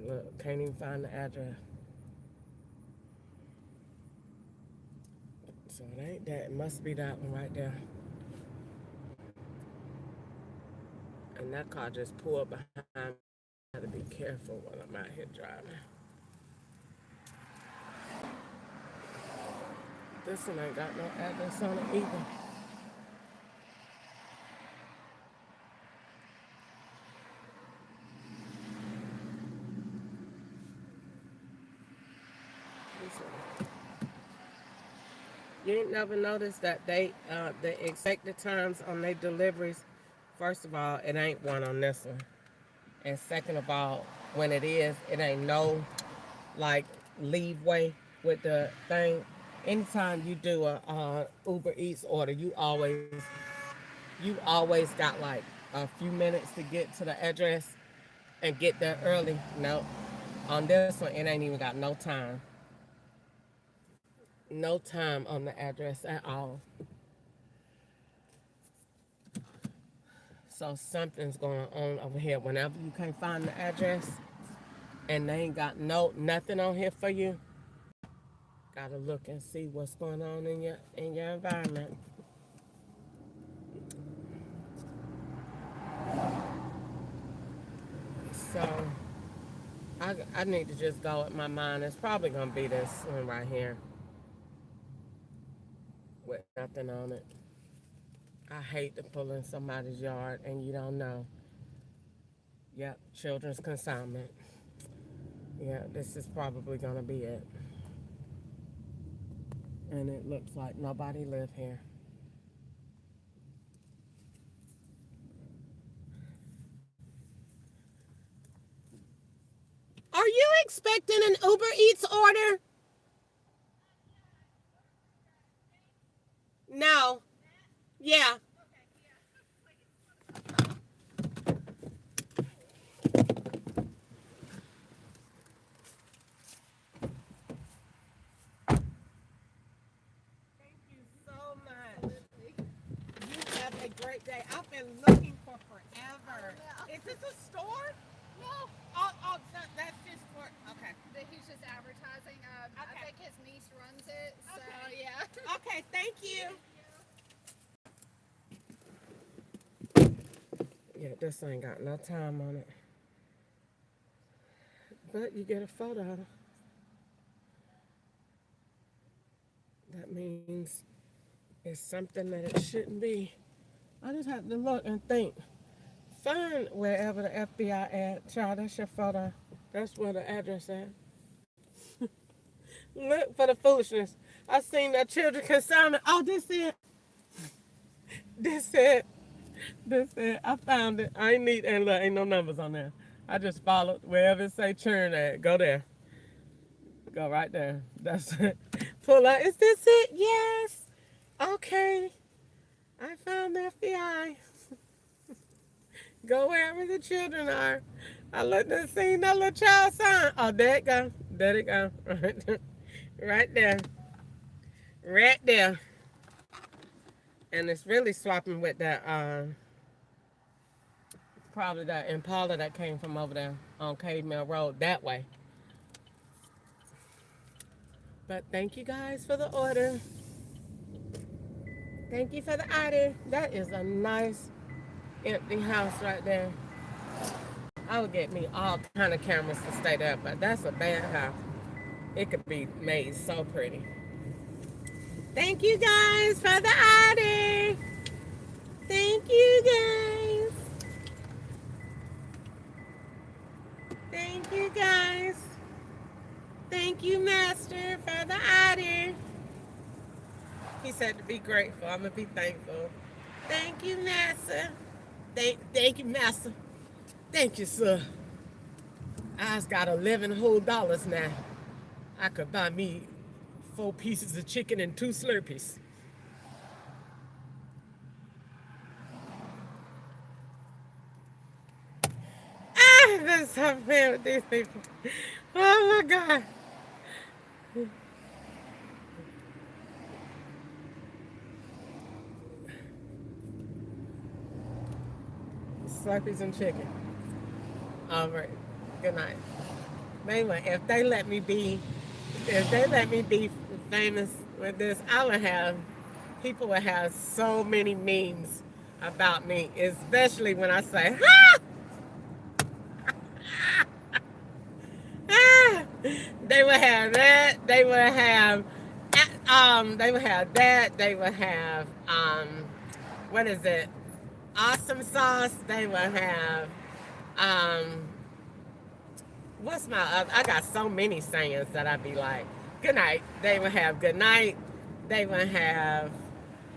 Look, can't even find the address. So it ain't that. It must be that one right there. And that car just pulled behind me. I gotta be careful when I'm out here driving. This one ain't got no address on it either. You ain't never noticed that the expected times on their deliveries. First of all, it ain't one on this one, and second of all, when it is, it ain't no like leeway with the thing. Anytime you do a Uber Eats order, you always got like a few minutes to get to the address and get there early. No, on this one, it ain't even got no time. No time on the address at all. So something's going on over here. Whenever you can't find the address and they ain't got nothing on here for you, gotta look and see what's going on in your environment. So I need to just go with my mind. It's probably gonna be this one right here with nothing on it. I hate to pull in somebody's yard and you don't know. Yep, children's consignment. Yeah, this is probably gonna be it. And it looks like nobody live here. Are you expecting an Uber Eats order? No. Yeah. Thank you so much. You have a great day. I've been looking for forever. Is this a store? No, Oh, that's just for. Okay. he's just advertising. I Okay. think his niece runs it, so Okay. yeah. Okay. Thank you. Yeah, this ain't got no time on it. but you get a photo. That means it's something that it shouldn't be. I just have to look and think. Find wherever the FBI at, child. That's your photo. That's where the address at. Look for the foolishness. I seen that children concerned. Oh, this it. This it. This it. I found it. I ain't need and look, ain't no numbers on there. I just followed wherever it say churn at. Go there. Go right there. That's it. Pull out. Is this it? Yes. Okay. I found the FBI. Go wherever the children are. I looked and seen that little child sign. Oh, there it go. There it go. Right there. Right there. And it's really swapping with that, probably that Impala that came from over there on Cave Mill Road that way. But thank you guys for the order. Thank you for the order. That is a nice empty house right there. I would get me all kind of cameras to stay there, but that's a bad house. It could be made so pretty. Thank you guys for the order. Thank you guys. Thank you guys. Thank you, Master, for the order. He said to be grateful. I'm gonna be thankful. Thank you, Master. Thank you, Master. Thank you, sir. I's got $11 whole now. I could buy me 4 pieces of chicken and 2 Slurpees. Ah, that's so bad with these people. Oh my God. Slurpees and chicken. All right. Good night. Anyway, if they let me be famous with this, I would have, people would have so many memes about me, especially when I say, ha! Ah! They would have that. They would have that. They would have, what is it? Awesome sauce. They would have, um, what's my other? I got so many sayings that I'd be like, good night. They would have good night. They would have,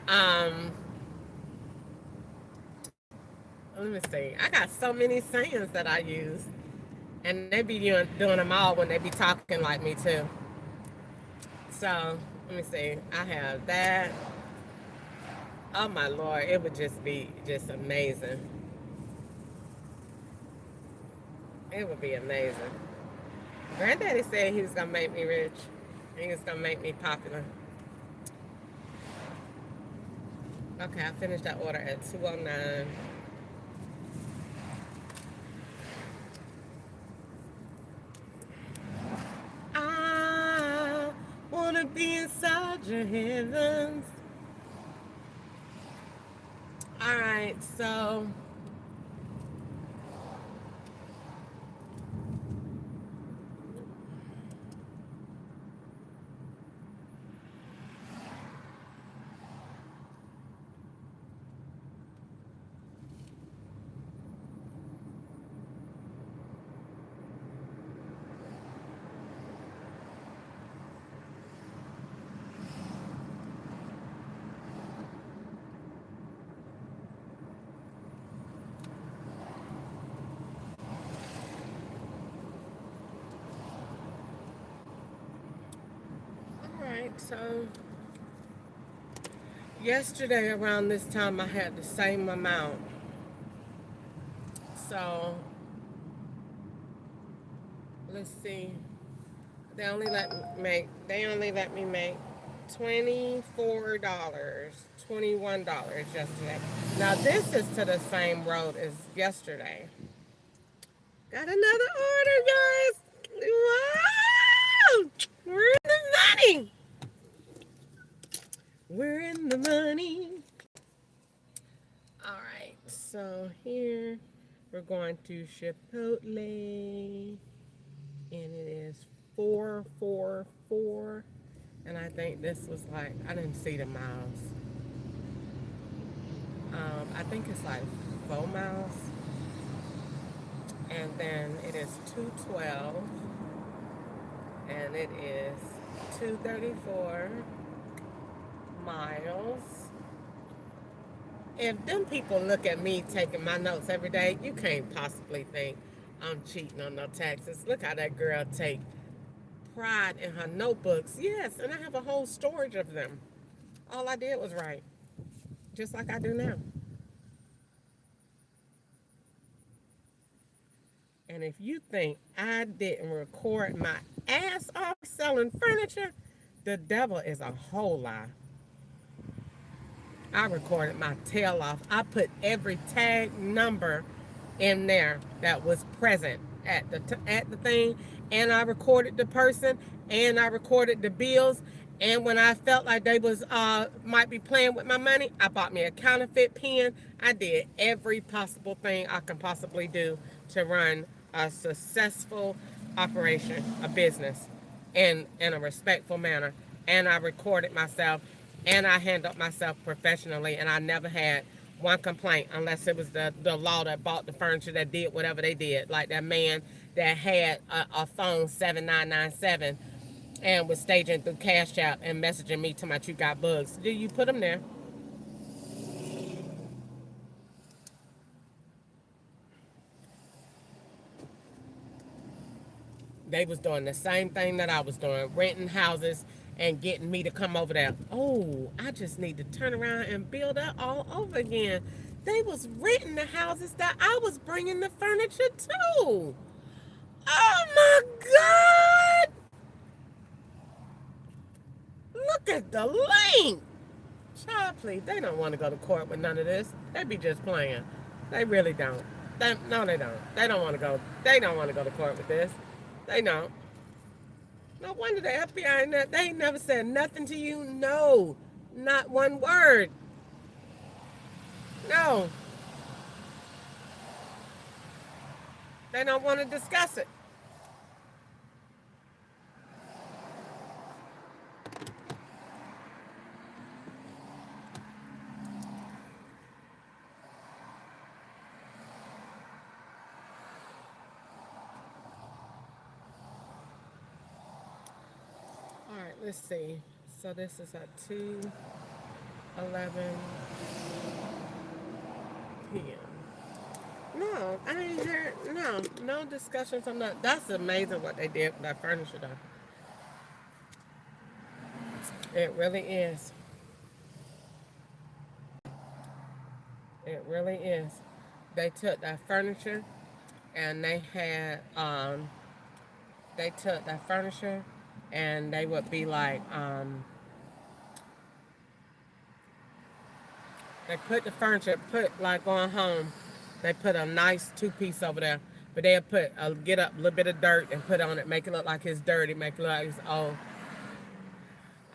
um, let me see. I got so many sayings that I use. And they be doing them all when they be talking like me too. So, let me see. I have that. Oh my Lord, it would just be just amazing. It would be amazing. Granddaddy said he was gonna make me rich. He was gonna make me popular. Okay, I finished that order at 2:09. I wanna be inside your heavens. All right, so so yesterday around this time I had the same amount. So let's see. They only let me make $24, $21 yesterday. Now this is to the same road as yesterday. Got another order, guys. Wow! We're in the money. We're in the money. All right, so here we're going to Chipotle. and it is 444. And I think this was like, I didn't see the miles. I think it's like 4 miles. And then it is 212, and it is 234 miles. If them people look at me taking my notes every day, you can't possibly think I'm cheating on no taxes. Look how that girl take pride in her notebooks. Yes, and I have a whole storage of them. All I did was write, just like I do now. And if you think I didn't record my ass off selling furniture, the devil is a whole lie. I recorded my tail off. I put every tag number in there that was present at the thing, and I recorded the person, and I recorded the bills. And when I felt like they was might be playing with my money, I bought me a counterfeit pen. I did every possible thing I can possibly do to run a successful operation, a business, in a respectful manner. And I recorded myself, and I handled myself professionally, and I never had one complaint unless it was the law that bought the furniture that did whatever they did. Like that man that had a phone 7997 and was staging through Cash App and messaging me to my you got bugs. Do you put them there? They was doing the same thing that I was doing, renting houses and getting me to come over there. Oh, I just need to turn around and build that all over again. They was renting the houses that I was bringing the furniture to. Oh my God! Look at the link. Child, please, they don't want to go to court with none of this. They be just playing. They really don't. No, they don't. They don't want to go. They don't want to go to court with this. They don't. No wonder the FBI they ain't never said nothing to you. No, not one word. No, they don't want to discuss it. All right, let's see. So this is at 2:11 p.m. No, I ain't heard. No discussions on that. That's amazing what they did with that furniture, though. It really is. It really is. They took that furniture and they took that furniture and they would be like, they put the furniture, put like going home, they put a nice two-piece over there, but they'll put get up a little bit of dirt and put on it, make it look like it's dirty, make it look like it's old.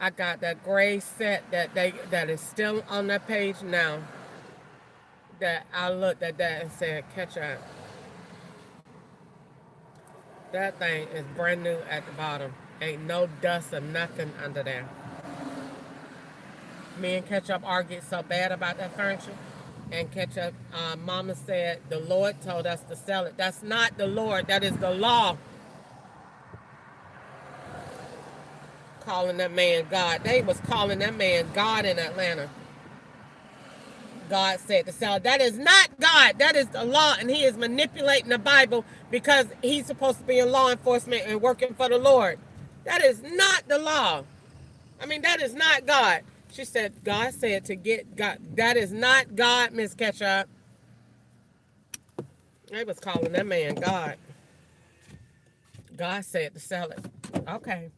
I got that gray set that is still on that page now. That I looked at that and said, catch up. That thing is brand new at the bottom. Ain't no dust or nothing under there. Me and Ketchup argued so bad about that furniture. And Ketchup, Mama said, the Lord told us to sell it. That's not the Lord. That is the law. Calling that man God. They was calling that man God in Atlanta. God said to sell. That is not God. That is the law, and he is manipulating the Bible because he's supposed to be in law enforcement and working for the Lord. That is not the law. I mean, that is not God. She said, God said to get God. That is not God, Miss Ketchup. They was calling that man God. God said to sell it. Okay.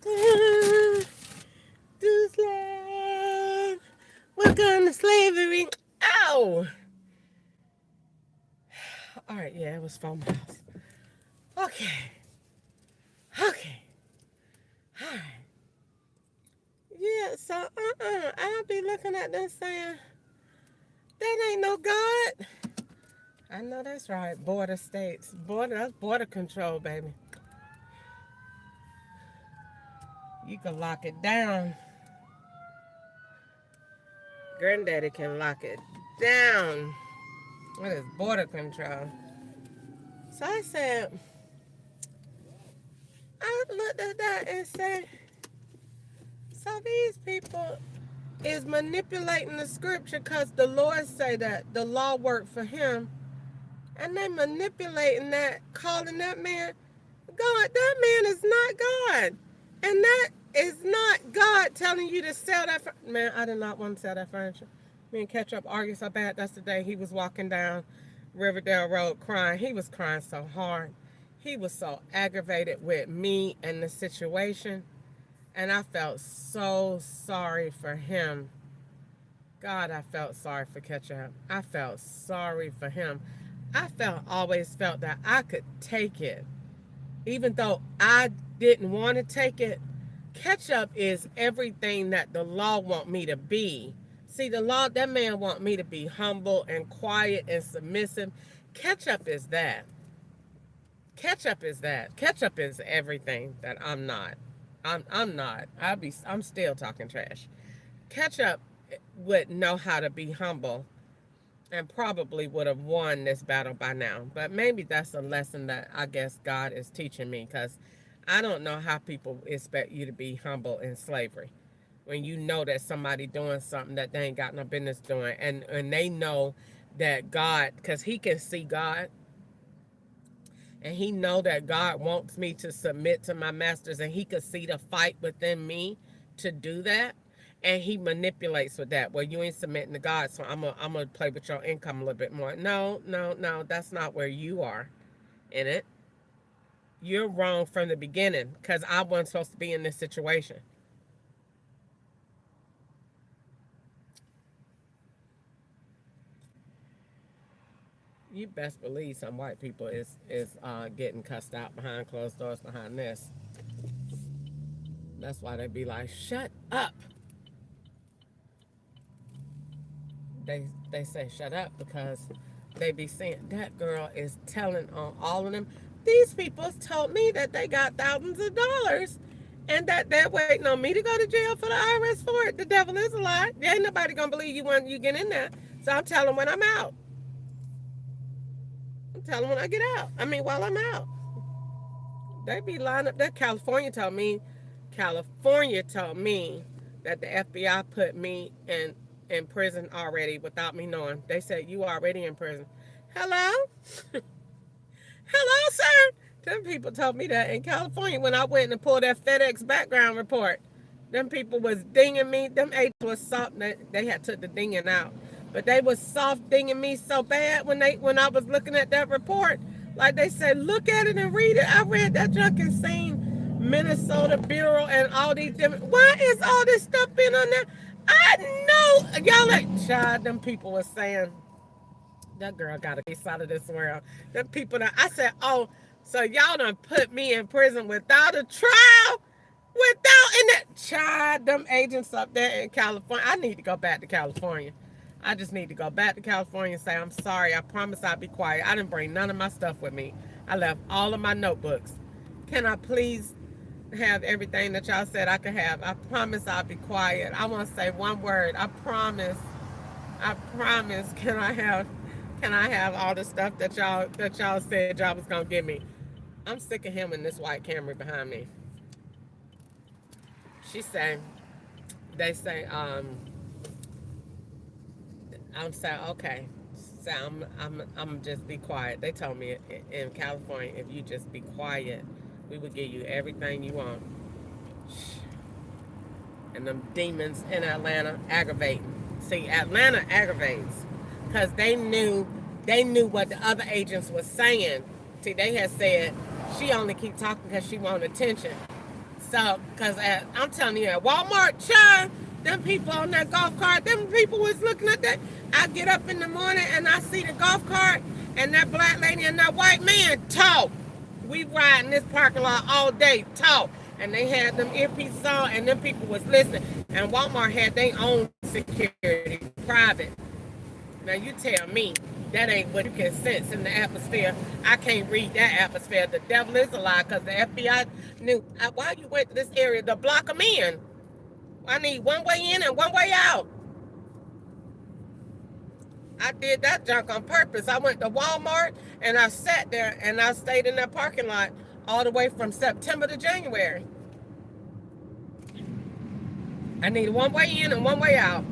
To slave. Welcome to slavery. Ow! All right, yeah, it was 4 miles. Okay. Okay. All right. Yeah, so I'll be looking at this saying, that ain't no God. I know that's right. Border states. That's border control, baby. You can lock it down. Granddaddy can lock it down. What is border control? So I said, I looked at that and said, so these people is manipulating the scripture because the Lord say that the law worked for him, and they manipulating that, calling that man God. That man is not God, and that is not God telling you to sell that. Man, I did not want to sell that furniture. Me and Ketchup argued so bad. That's the day he was walking down Riverdale Road crying. He was crying so hard. He was so aggravated with me and the situation. And I felt so sorry for him. God, I felt sorry for Ketchup. I felt sorry for him. Always felt that I could take it. Even though I didn't want to take it, Ketchup is everything that the law want me to be. See, the law, that man want me to be humble and quiet and submissive. Ketchup is that. Ketchup is that. Ketchup is everything that I'm not. I'm not. I'm still talking trash. Ketchup would know how to be humble and probably would have won this battle by now. But maybe that's a lesson that I guess God is teaching me, because I don't know how people expect you to be humble in slavery when you know that somebody doing something that they ain't got no business doing, and they know that God, because he can see God, and he know that God wants me to submit to my masters, and he could see the fight within me to do that, and he manipulates with that. Well, you ain't submitting to God, so I'm gonna play with your income a little bit more. No, that's not where you are in it. You're wrong from the beginning, because I wasn't supposed to be in this situation. You best believe some white people is getting cussed out behind closed doors behind this. That's why they be like, shut up. They say shut up because they be saying that girl is telling on all of them. These people told me that they got thousands of dollars and that they're waiting on me to go to jail for the IRS for it. The devil is a lie. There ain't nobody gonna believe you when you get in there. So I'm telling when I'm out. I'm telling when I get out. I mean while I'm out. They be lying up there. California told me that the FBI put me in prison already without me knowing. They said, you already in prison. Hello? Hello, sir? Them people told me that in California when I went and pulled that FedEx background report. Them people was dinging me. Them agents was soft. They had took the dinging out. But they was soft dinging me so bad when I was looking at that report. Like they said, look at it and read it. I read that junk and seen Minnesota Bureau and all these different. Why is all this stuff been on there? I know y'all like child. Them people was saying that girl got a case out of this world. Them people that I said, oh, so y'all done put me in prison without a trial, without in that child. Them agents up there in California. I need to go back to California. I just need to go back to California and say, I'm sorry. I promise I'll be quiet. I didn't bring none of my stuff with me. I left all of my notebooks. Can I please have everything that y'all said I could have? I promise I'll be quiet. I want to say one word. I promise. I promise. Can I have all the stuff that y'all said y'all was gonna give me? I'm sick of him and this white Camry behind me. She say, they say, I'm saying, okay. So I'm just be quiet. They told me in California, if you just be quiet, we would give you everything you want. And them demons in Atlanta aggravating. See, Atlanta aggravates because they knew what the other agents was saying. See, they had said she only keep talking because she want attention. So, because I'm telling you, at Walmart, child, them people on that golf cart, them people was looking at that. I get up in the morning and I see the golf cart and that black lady and that white man talk. We ride in this parking lot all day, talk. And they had them earpieces on and them people was listening. And Walmart had their own security, private. Now you tell me that ain't what you can sense in the atmosphere. I can't read that atmosphere. The devil is a lie because the FBI knew why you went to this area to block them in. I need one way in and one way out. I did that junk on purpose. I went to Walmart and I sat there and I stayed in that parking lot all the way from September to January. I need one way in and one way out.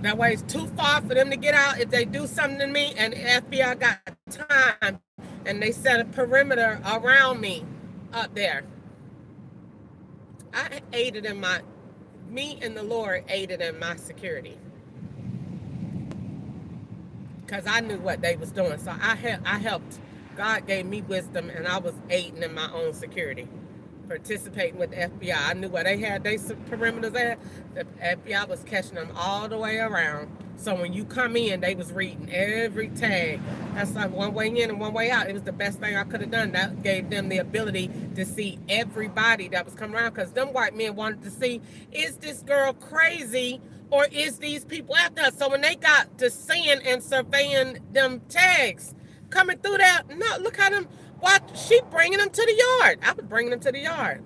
That way it's too far for them to get out if they do something to me, and the FBI got time and they set a perimeter around me up there. I aided in me and the Lord aided in my security. Because I knew what they was doing. So I helped. God gave me wisdom and I was aiding in my own security. Participating with the FBI. I knew where they had their perimeters at. The FBI was catching them all the way around. So when you come in, they was reading every tag. That's like one way in and one way out. It was the best thing I could have done. That gave them the ability to see everybody that was coming around. Because them white men wanted to see, is this girl crazy or is these people after us? So when they got to seeing and surveying them tags coming through that, no, look how them. What she bringing them to the yard? I was bringing them to the yard.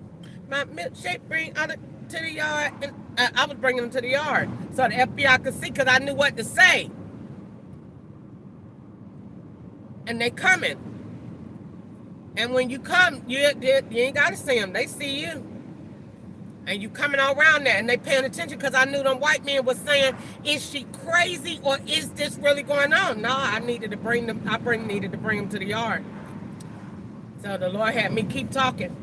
My milkshake bring out to the yard, and I was bringing them to the yard so the FBI could see because I knew what to say. And they coming. And when you come, you ain't got to see them. They see you. And you coming all around there, and they paying attention because I knew them white men was saying, is she crazy or is this really going on? No, I needed to bring them. Needed to bring them to the yard. So the Lord had me keep talking.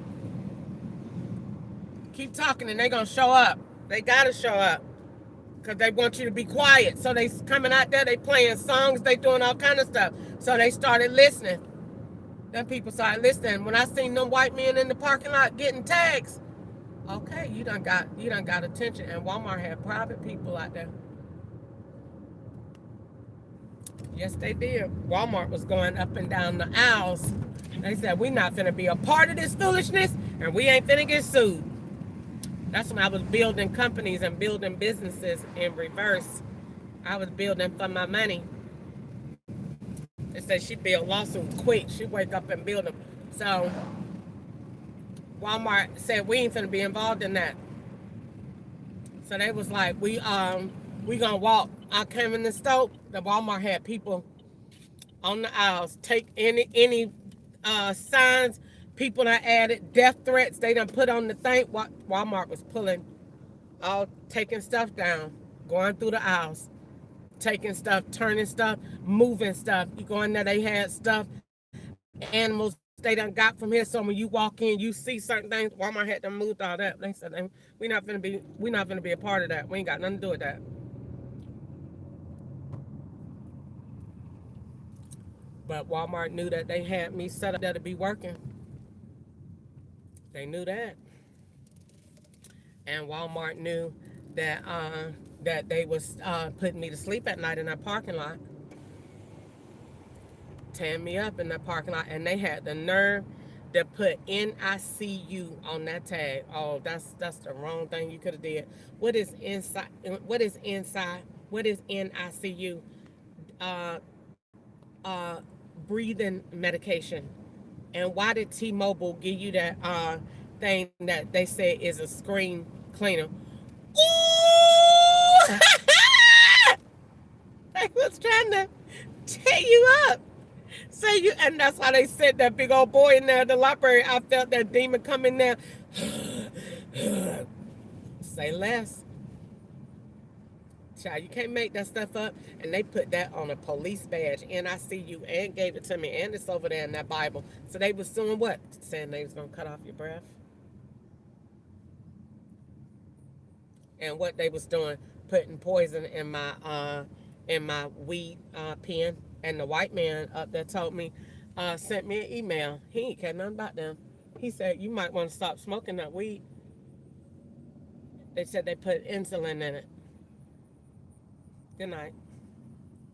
Keep talking and they're going to show up. They got to show up. Because they want you to be quiet. So they coming out there, they playing songs, they doing all kind of stuff. So they started listening. Then people started listening. When I seen them white men in the parking lot getting tags, okay, you done got attention. And Walmart had private people out there. Yes, they did. Walmart was going up and down the aisles. They said, we're not finna be a part of this foolishness, and we ain't finna get sued. That's when I was building companies and building businesses in reverse. I was building for my money. They said she build lawsuits quick. She wake up and build them. So Walmart said, we ain't finna be involved in that. So they was like, we gonna walk. I came in the store. The Walmart had people on the aisles take any signs people that added, death threats they done put on the thing. Walmart was taking stuff down, going through the aisles, taking stuff, turning stuff, moving stuff. You go in there, they had stuff, animals they done got from here. So when you walk in, you see certain things. Walmart had them moved all that. They said we're not gonna be a part of that. We ain't got nothing to do with that. But Walmart knew that they had me set up there to be working. They knew that. And Walmart knew that that they was putting me to sleep at night in that parking lot. Tearing me up in that parking lot. And they had the nerve to put NICU on that tag. Oh, that's the wrong thing you could have did. What is inside? What is inside? What is NICU? Breathing medication. And why did T-Mobile give you that thing that they said is a screen cleaner? Ooh! They was trying to tear you up. And that's why they sent that big old boy in there at the library. I felt that demon come in there. Say less. Child, you can't make that stuff up. And they put that on a police badge, NICU, and gave it to me. And it's over there in that Bible. So they was doing what? Saying they was going to cut off your breath. And what they was doing, putting poison in my weed pen. And the white man up there told me, sent me an email. He ain't care nothing about them. He said, you might want to stop smoking that weed. They said they put insulin in it. Good night.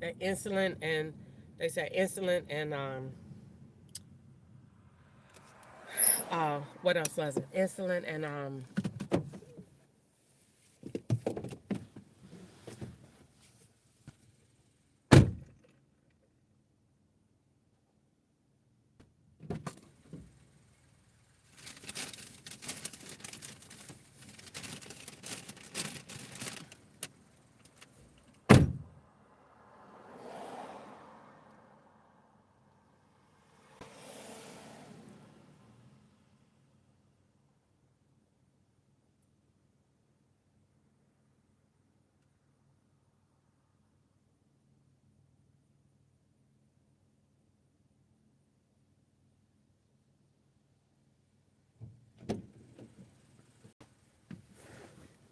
That insulin and they said insulin and what else was it? Insulin and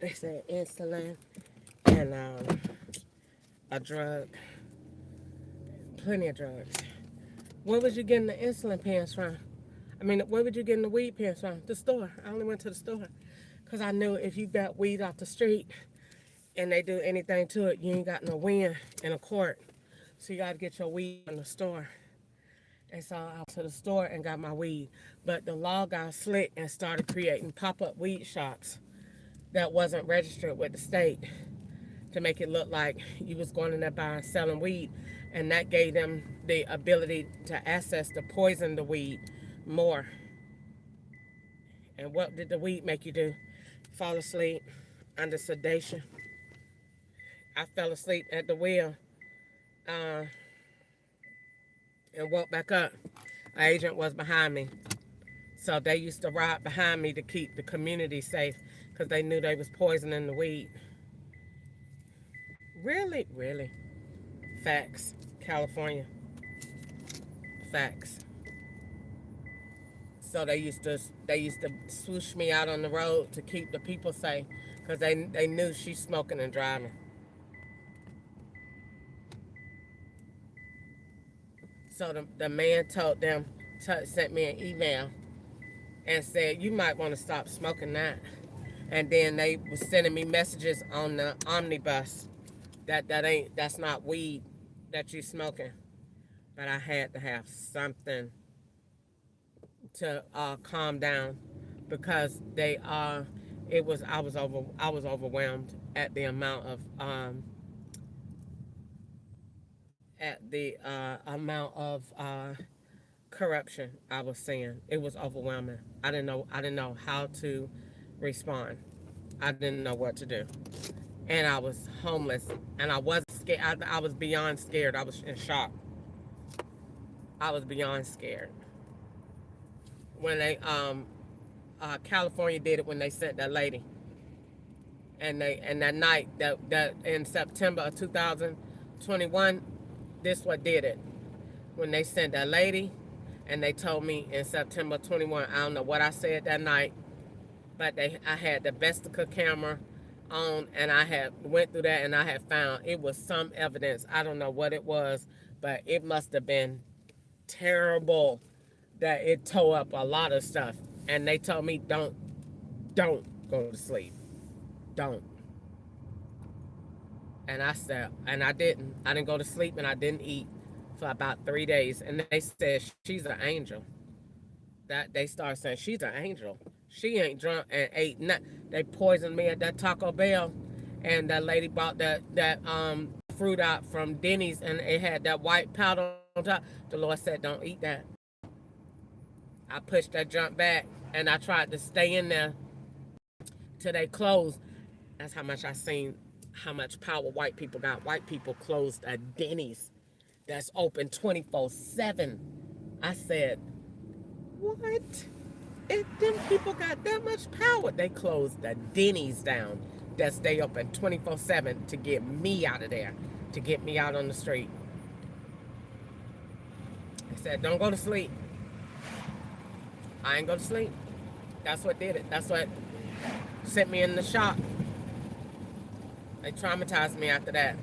they said insulin and a drug. Plenty of drugs. Where was you getting the insulin pens from? I mean, where would you getting the weed pens from? The store. I only went to the store. Because I knew if you got weed off the street and they do anything to it, you ain't got no win in a court. So you got to get your weed from the store. And so I went to the store and got my weed. But the law got slick and started creating pop-up weed shops that wasn't registered with the state to make it look like you was going in there buying selling weed. And that gave them the ability to access to poison the weed more. And what did the weed make you do? Fall asleep under sedation. I fell asleep at the wheel and woke back up. An agent was behind me. So they used to ride behind me to keep the community safe because they knew they was poisoning the weed. Really, really. Facts. California. Facts. So they used to swoosh me out on the road to keep the people safe because they knew she's smoking and driving. So the man told them, sent me an email and said, you might want to stop smoking that. And then they was sending me messages on the omnibus that's not weed that you smoking. But I had to have something to calm down because I was overwhelmed at the amount of corruption I was seeing. It was overwhelming. I didn't know how to respond. I didn't know what to do. And I was homeless and I was scared. I was beyond scared. I was in shock. I was beyond scared. When they California did it when they sent that lady. And that night that in September of 2021, this what did it. When they sent that lady and they told me in September 21, I don't know what I said that night, but I had the Vestica camera on and I had went through that and I had found it was some evidence. I don't know what it was, but it must have been terrible that it tore up a lot of stuff. And they told me don't go to sleep. Don't. And I said, and I didn't go to sleep and I didn't eat for about 3 days. And they said she's an angel. That they started saying she's an angel. She ain't drunk and ate nothing. They poisoned me at that Taco Bell, and that lady bought that fruit out from Denny's, and it had that white powder on top. The Lord said, "Don't eat that." I pushed that junk back, and I tried to stay in there till they closed. That's how much I seen how much power white people got. White people closed a Denny's that's open 24/7. I said, what? If them people got that much power, they closed the Denny's down that stay open 24/7 to get me out of there, to get me out on the street. I said, don't go to sleep. I ain't go to sleep. That's what did it. That's what sent me in the shock. They traumatized me after that.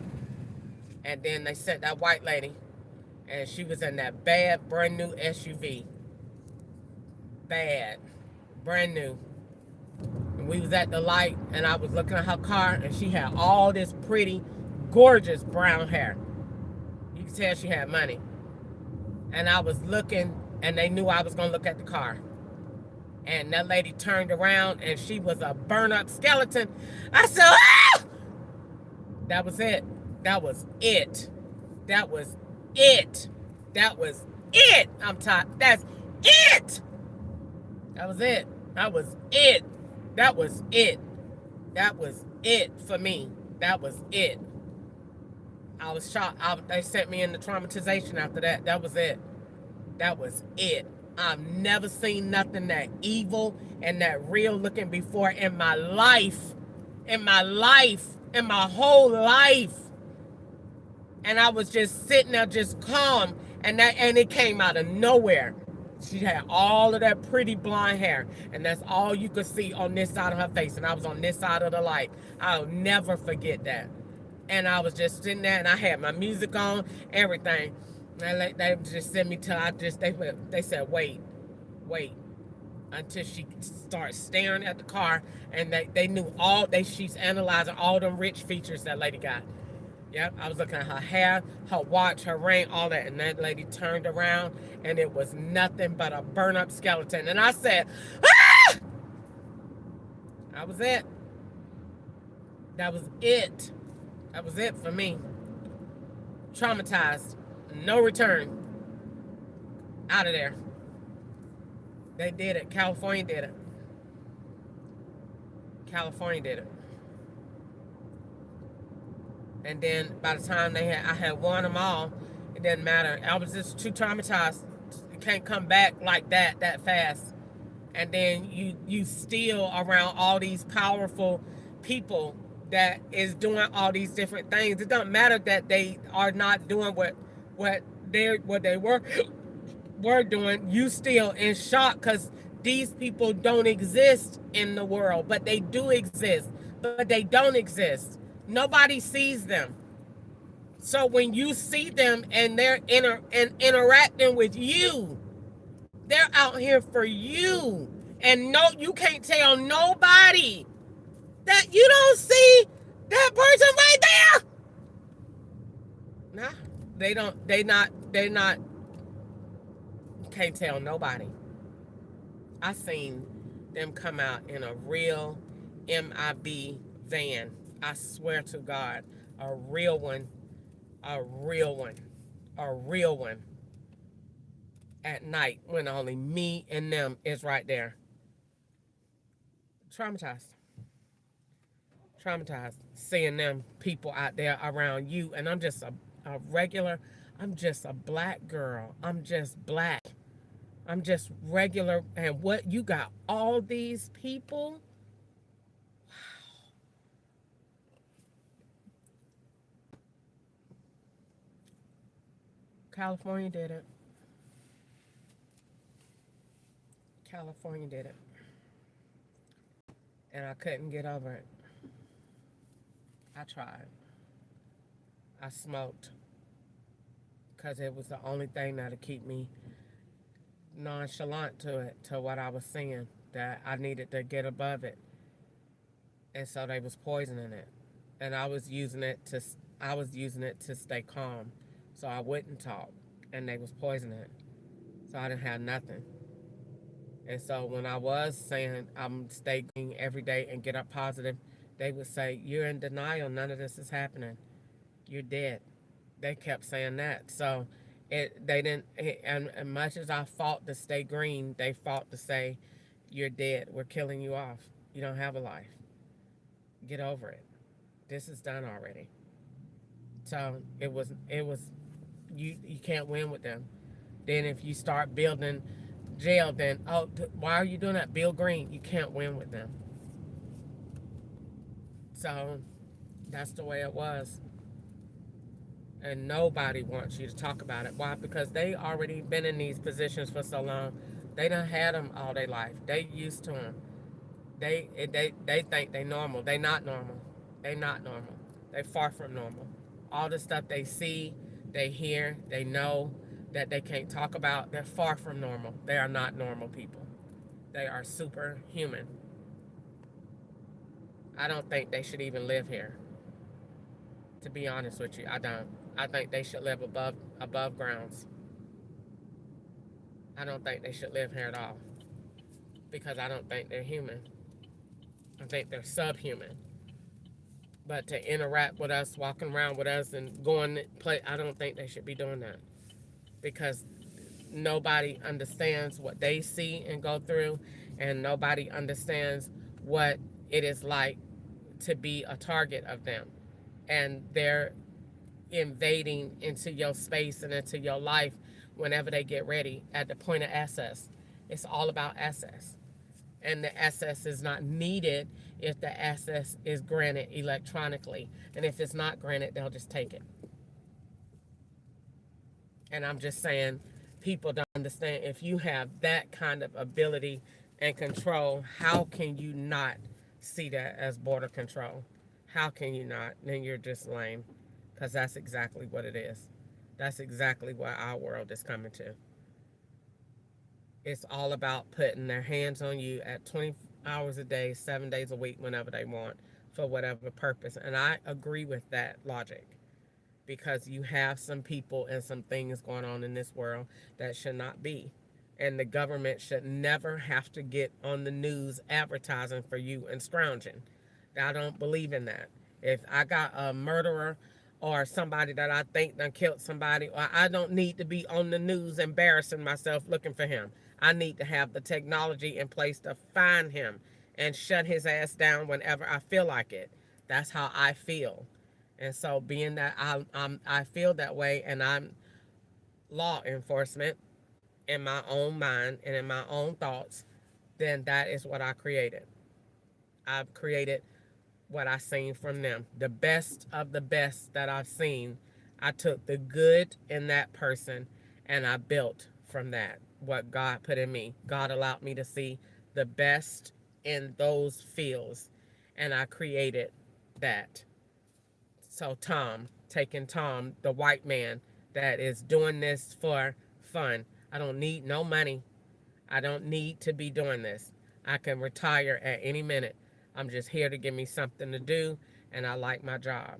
And then they sent that white lady. And she was in that bad, brand new SUV. Bad. Brand new. And we was at the light, and I was looking at her car, and she had all this pretty, gorgeous brown hair. You could tell she had money. And I was looking, and they knew I was going to look at the car. And that lady turned around, and she was a burn-up skeleton. I said, ah! That was it. That was it. That was it. That was it. I'm tired. That's it. That was it. That was it. That was it. That was it for me. That was it. I was shocked. They sent me into traumatization after that. That was it. That was it. I've never seen nothing that evil and that real looking before in my life. In my life. In my whole life. And I was just sitting there just calm. And it came out of nowhere. She had all of that pretty blonde hair. And that's all you could see on this side of her face. And I was on this side of the light. I'll never forget that. And I was just sitting there, and I had my music on, everything. And they just sent me till they said, wait, until she starts staring at the car, and they knew she's analyzing all them rich features that lady got. Yep, I was looking at her hair, her watch, her ring, all that, and that lady turned around, and it was nothing but a burn-up skeleton. And I said, ah! That was it. That was it. That was it for me. Traumatized. No return. Out of there. They did it. California did it. California did it. And then by the time I had won them all, it didn't matter. I was just too traumatized. You can't come back like that fast. And then you still around all these powerful people that is doing all these different things. It doesn't matter that they are not doing what they were doing. You still in shock because these people don't exist in the world, but they do exist. But they don't exist. Nobody sees them. So when you see them and they're interacting with you, they're out here for you. And no, you can't tell nobody that you don't see that person right there. Nah, they don't. They not. You can't tell nobody. I seen them come out in a real MIB van. I swear to God, a real one, a real one, a real one. At night when only me and them is right there. Traumatized. Seeing them people out there around you, and I'm just a regular, I'm just a black girl. I'm just black. I'm just regular. And what you got all these people? Wow. California did it. California did it. And I couldn't get over it. I tried. I smoked. Because it was the only thing that'd keep me nonchalant to it, to what I was seeing, that I needed to get above it. And so they was poisoning it. And I was using it to stay calm. So I wouldn't talk. And they was poisoning it. So I didn't have nothing. And so when I was saying I'm stay green every day and get up positive, they would say, you're in denial. None of this is happening. You're dead. They kept saying that. So they didn't, and as much as I fought to stay green, they fought to say, you're dead. We're killing you off. You don't have a life. Get over it. This is done already. So it was you can't win with them. Then if you start building jail, then why are you doing that? Bill Green, you can't win with them. So that's the way it was. And nobody wants you to talk about it. Why? Because they already been in these positions for so long. They done had them all their life. They used to them. They think they normal. They not normal. They not normal. They far from normal. All the stuff they see, They hear, they know that they can't talk about. They're far from normal. They are not normal people. They are superhuman. I don't think they should even live here. To be honest with you, I don't. I think they should live above grounds. I don't think they should live here at all because I don't think they're human. I think they're subhuman. But to interact with us, walking around with us, and going to play, I don't think they should be doing that because nobody understands what they see and go through, and nobody understands what it is like to be a target of them. And they're invading into your space and into your life whenever they get ready at the point of access. It's all about access. And the access is not needed if the access is granted electronically. And if it's not granted, they'll just take it. And I'm just saying, people don't understand if you have that kind of ability and control, how can you not see that as border control? How can you not? Then you're just lame. Because that's exactly what it is. That's exactly what our world is coming to. It's all about putting their hands on you at 20 hours a day, 7 days a week, whenever they want, for whatever purpose. And I agree with that logic because you have some people and some things going on in this world that should not be. And the government should never have to get on the news advertising for you and scrounging. I don't believe in that. If I got a murderer or somebody that I think done killed somebody, or I don't need to be on the news embarrassing myself looking for him. I need to have the technology in place to find him and shut his ass down whenever I feel like it. That's how I feel. And so, being that I feel that way, and I'm law enforcement in my own mind and in my own thoughts, then that is what I created. I've created what I seen from them. The best of the best that I've seen, I took the good in that person and I built from that what God put in me. God allowed me to see the best in those fields and I created that. So Tom, taking Tom, the white man that is doing this for fun. I don't need no money. I don't need to be doing this. I can retire at any minute. I'm just here to give me something to do, and I like my job.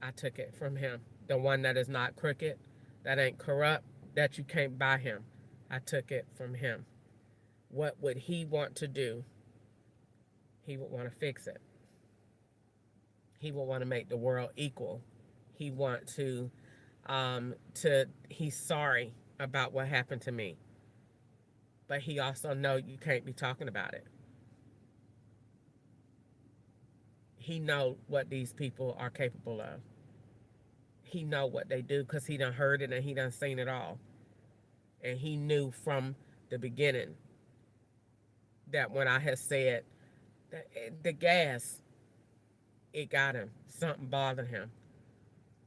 I took it from him. The one that is not crooked, that ain't corrupt, that you can't buy him. I took it from him. What would he want to do? He would want to fix it. He would want to make the world equal. He want he's sorry about what happened to me. But he also know you can't be talking about it. He know what these people are capable of. He know what they do because he done heard it and he done seen it all. And he knew from the beginning that when I had said that the gas, it got him. Something bothered him.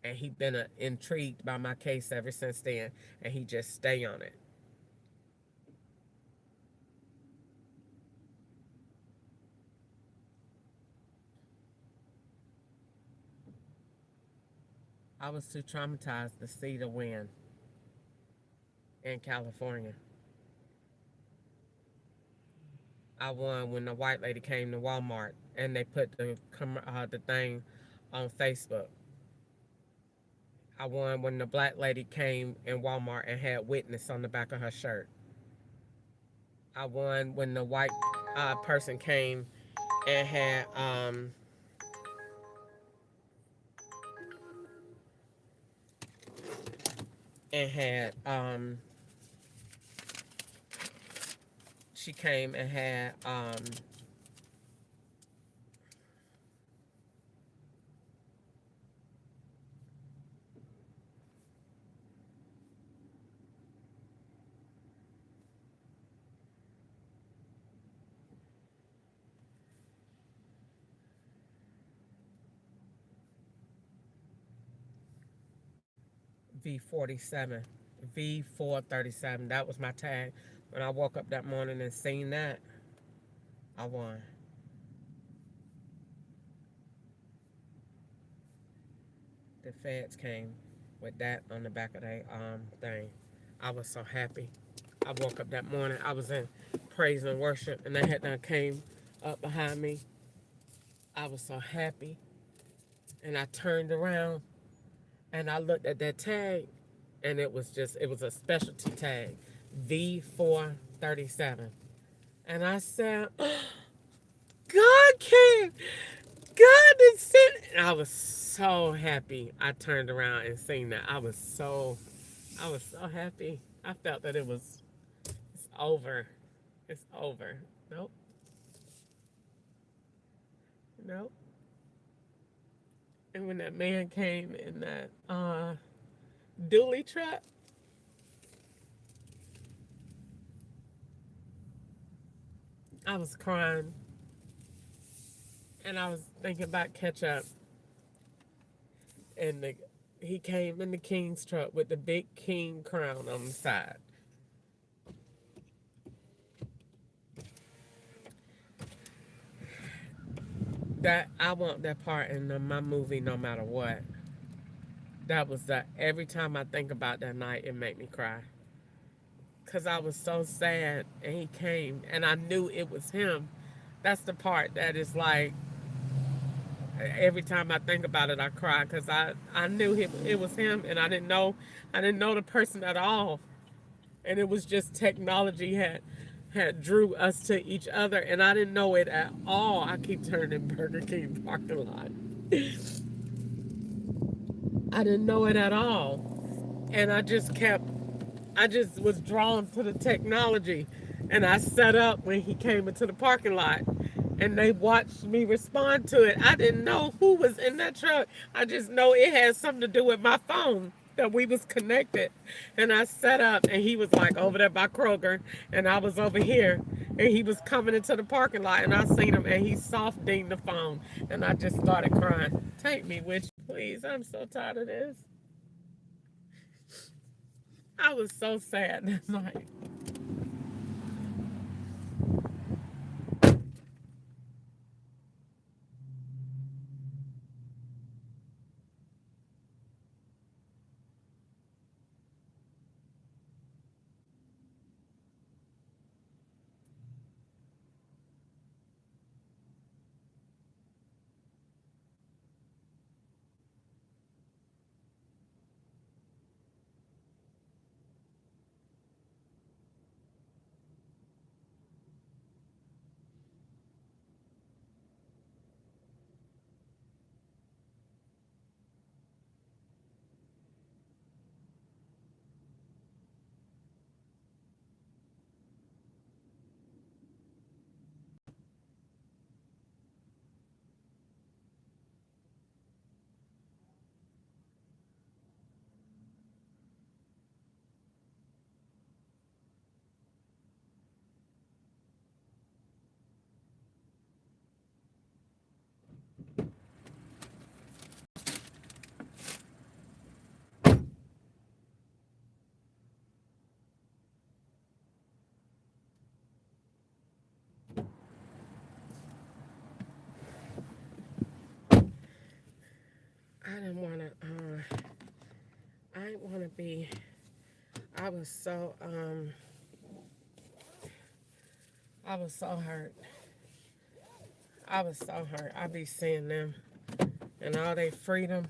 And he been intrigued by my case ever since then. And he just stay on it. I was too traumatized to see the win in California. I won when the white lady came to Walmart and they put the thing on Facebook. I won when the black lady came in Walmart and had witness on the back of her shirt. I won when the white person came and had she came and had V47, V437. That was my tag. When I woke up that morning and seen that, I won. the feds came with that on the back of their thing. I was so happy. I woke up that morning. I was in praise and worship, and they had done came up behind me. I was so happy, and I turned around and I looked at that tag, and it was a specialty tag, V437, and I said, God came. God is sent. And I was so happy. I turned around and seen that. I was so happy. I felt that it's over. It's over. Nope. Nope. And when that man came in that dually truck, I was crying. And I was thinking about ketchup. And he came in the King's truck with the big King crown on the side. That I want that part in my movie no matter what. That was that every time I think about that night it made me cry. Cause I was so sad and he came and I knew it was him. That's the part that is like every time I think about it I cry because I knew it was him and I didn't know the person at all. And it was just technology had drew us to each other and I didn't know it at all. I keep turning Burger King parking lot. I didn't know it at all. And I just was drawn to the technology. And I set up when he came into the parking lot. And they watched me respond to it. I didn't know who was in that truck. I just know it had something to do with my phone that we was connected. And I set up and he was like over there by Kroger and I was over here and he was coming into the parking lot and I seen him and he soft dinged the phone and I just started crying. Take me with you, please. I'm so tired of this. I was so sad that night. I didn't want to. I didn't want to be. I was so. I was so hurt. I was so hurt. I be seeing them and all their freedom.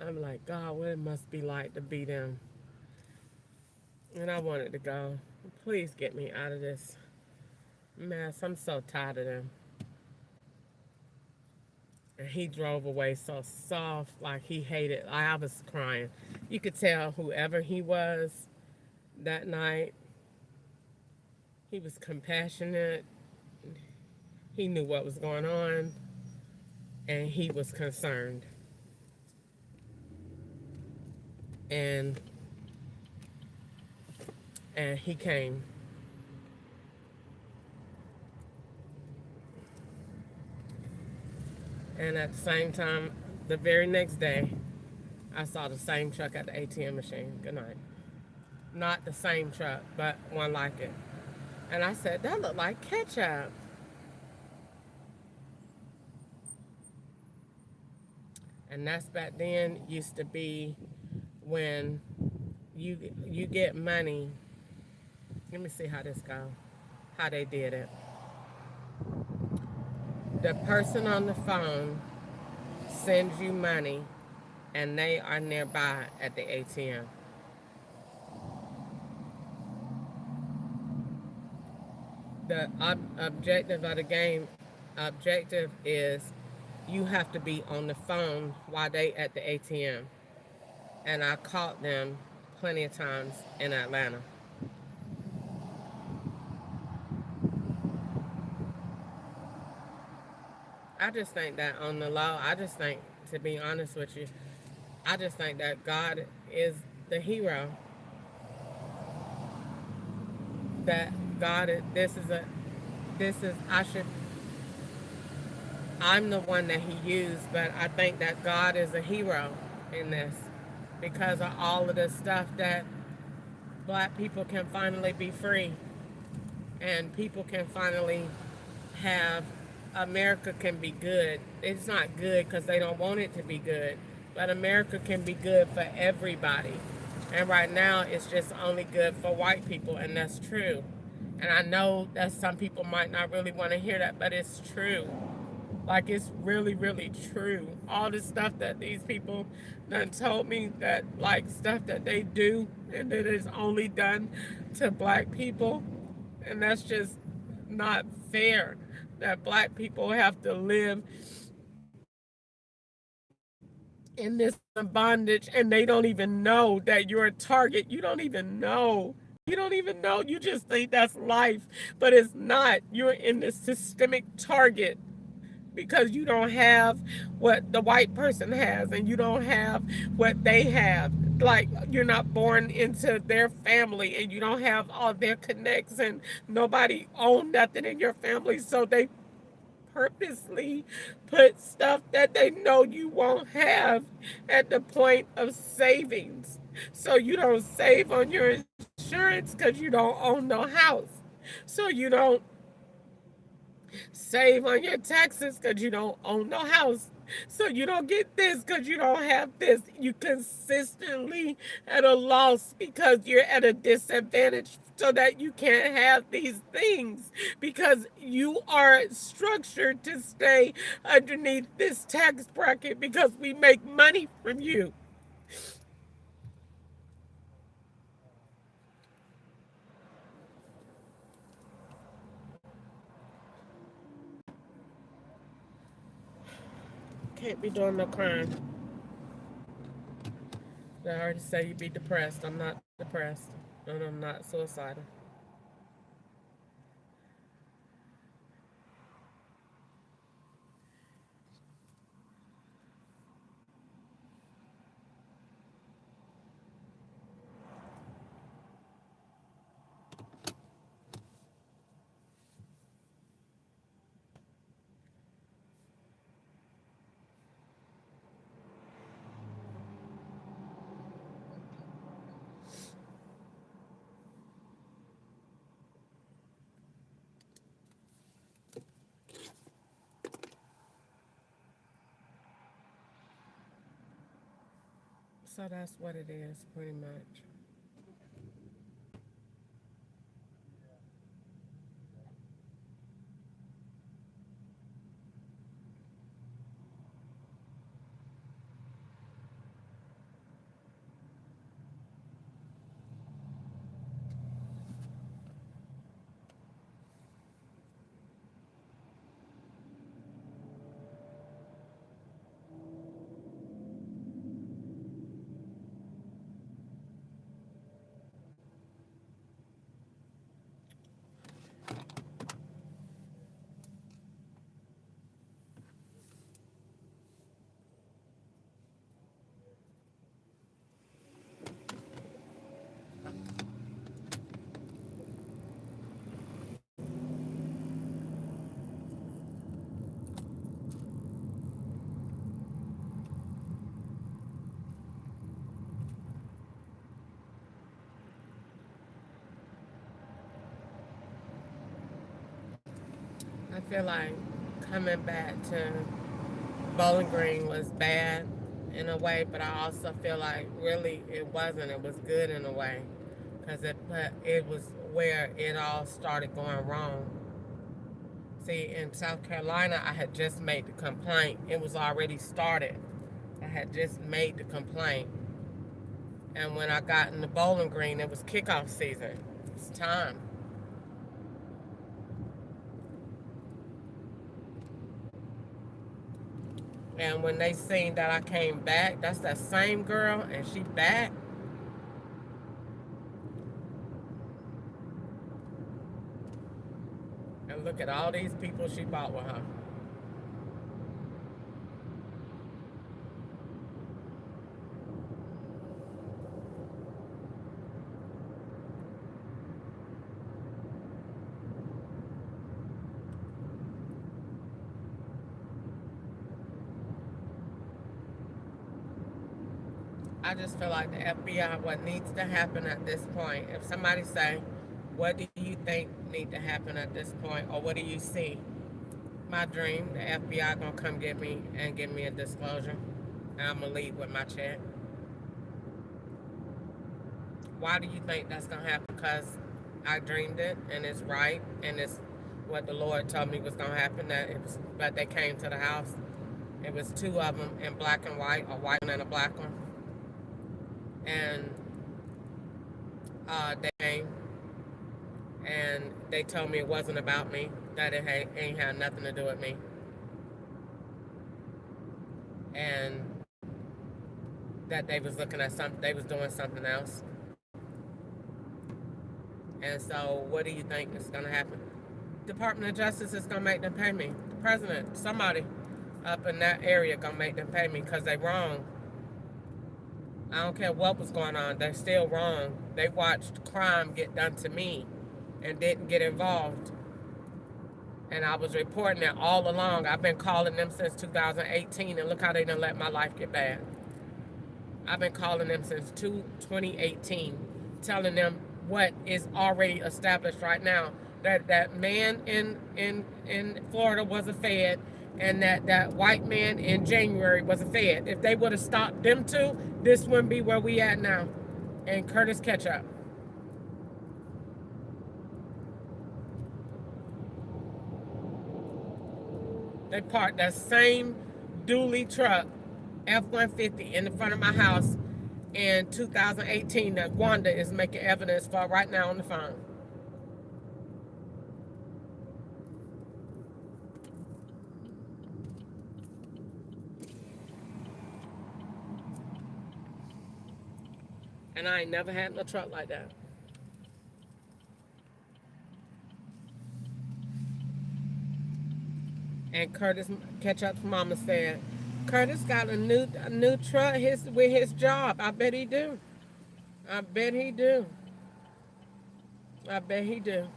I'm like, God, what it must be like to be them. And I wanted to go. Please get me out of this mess. I'm so tired of them. And he drove away so soft, like he hated. I was crying. You could tell whoever he was that night, he was compassionate. He knew what was going on, and he was concerned. And he came. And at the same time, the very next day, I saw the same truck at the ATM machine. Good night. Not the same truck, but one like it. And I said, that looked like ketchup. And that's back then used to be when you get money. Let me see how this go. How they did it. The person on the phone sends you money, and they are nearby at the ATM. The objective of the game objective is you have to be on the phone while they at the ATM. And I caught them plenty of times in Atlanta. I just think that on the low, I just think, to be honest with you, I just think that God is the hero. That God is, I should, I'm the one that he used, but I think that God is a hero in this because of all of the stuff that black people can finally be free and people can finally have America can be good. It's not good because they don't want it to be good, but America can be good for everybody. And right now, it's just only good for white people, and that's true. And I know that some people might not really want to hear that, but it's true. Like, it's really, really true. All the stuff that these people done told me, that like stuff that they do and that is only done to black people, and that's just not fair that black people have to live in this bondage and they don't even know that you're a target. You don't even know. You don't even know. You just think that's life, but it's not. You're in the systemic target because you don't have what the white person has and you don't have what they have. Like, you're not born into their family and you don't have all their connects and nobody owned nothing in your family, so they purposely put stuff that they know you won't have at the point of savings. So you don't save on your insurance because you don't own no house. So you don't save on your taxes because you don't own no house. So you don't get this because you don't have this. You consistently at a loss because you're at a disadvantage so that you can't have these things because you are structured to stay underneath this tax bracket because we make money from you. Can't be doing no crime. I already say you be depressed. I'm not depressed. And I'm not suicidal. So that's what it is, pretty much. I feel like coming back to Bowling Green was bad in a way, but I also feel like really it wasn't. It was good in a way because it was where it all started going wrong. See, in South Carolina, I had just made the complaint. It was already started. I had just made the complaint. And when I got in the Bowling Green, it was kickoff season. It's time. And when they seen that I came back, that's that same girl, and she back. And look at all these people she bought with her. I just feel like the FBI, what needs to happen at this point, if somebody say, what do you think need to happen at this point, or what do you see? My dream, the FBI gonna come get me and give me a disclosure. And I'm gonna leave with my check. Why do you think that's gonna happen? Because I dreamed it and it's right and it's what the Lord told me was gonna happen. That they came to the house. It was two of them in black and white, a white one and a black one, and they came and they told me it wasn't about me, that ain't had nothing to do with me, and that they was looking at something, they was doing something else. And so, what do you think is gonna happen? Department of Justice is gonna make them pay me. The president, somebody up in that area gonna make them pay me because they wrong. I don't care what was going on, they're still wrong. They watched crime get done to me and didn't get involved. And I was reporting that all along. I've been calling them since 2018, and look how they done let my life get bad. I've been calling them since 2018, telling them what is already established right now. That man in Florida was a Fed, and that white man in January was a Fed. If they would have stopped them two, this wouldn't be where we at now. And Curtis Ketchup. They parked that same dually truck, F-150, in the front of my house in 2018 that Wanda is making evidence for right now on the phone. And I ain't never had no truck like that. And Curtis Ketchup's mama said, Curtis got a new truck with his job. I bet he do. I bet he do. I bet he do.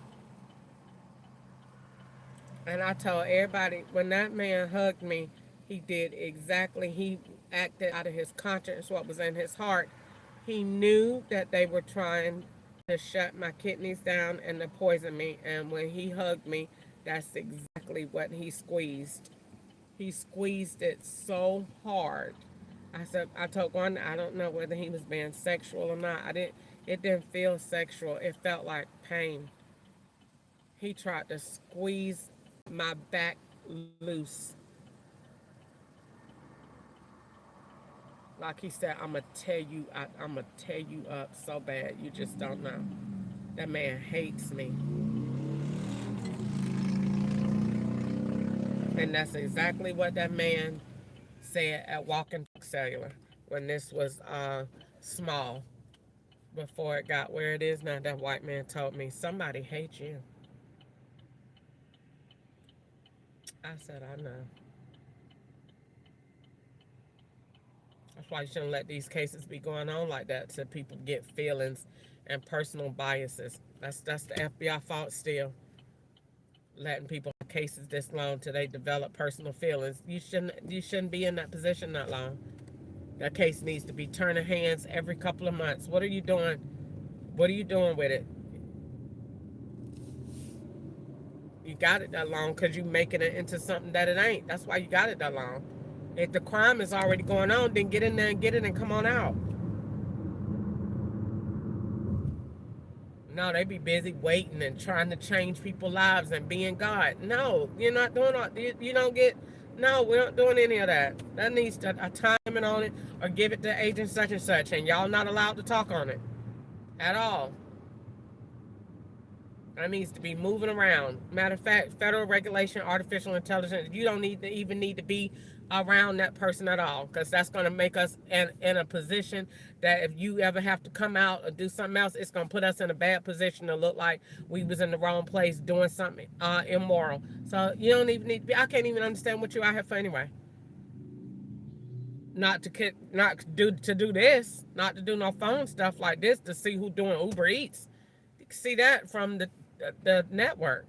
And I told everybody, when that man hugged me, he did exactly, he acted out of his conscience, what was in his heart. He knew that they were trying to shut my kidneys down and to poison me. And when he hugged me, that's exactly what he squeezed. He squeezed it so hard. I told Wanda, I don't know whether he was being sexual or not. It didn't feel sexual. It felt like pain. He tried to squeeze my back loose. Like he said, I'm gonna tear you up so bad you just don't know. That man hates me. And that's exactly what that man said at Walking Cellular when this was small. Before it got where it is now, that white man told me, somebody hates you. I said, I know. That's why you shouldn't let these cases be going on like that so people get feelings and personal biases. That's the FBI fault still. Letting people have cases this long till they develop personal feelings. You shouldn't be in that position that long. That case needs to be turning hands every couple of months. What are you doing? What are you doing with it? You got it that long because you making it into something that it ain't. That's why you got it that long. If the crime is already going on, then get in there and get it and come on out. No, they be busy waiting and trying to change people's lives and being God. No, you're not doing all. You don't get. No, we're not doing any of that. That needs a timing on it, or give it to agent such and such, and y'all not allowed to talk on it at all. That needs to be moving around. Matter of fact, federal regulation, artificial intelligence, you don't even need to be around that person at all, because that's going to make us in a position that if you ever have to come out or do something else, it's going to put us in a bad position to look like we was in the wrong place doing something immoral. So you don't even need to be. I can't even understand what you out here for anyway. Not to do this, not to do no phone stuff like this to see who doing Uber Eats. You can see that from the network.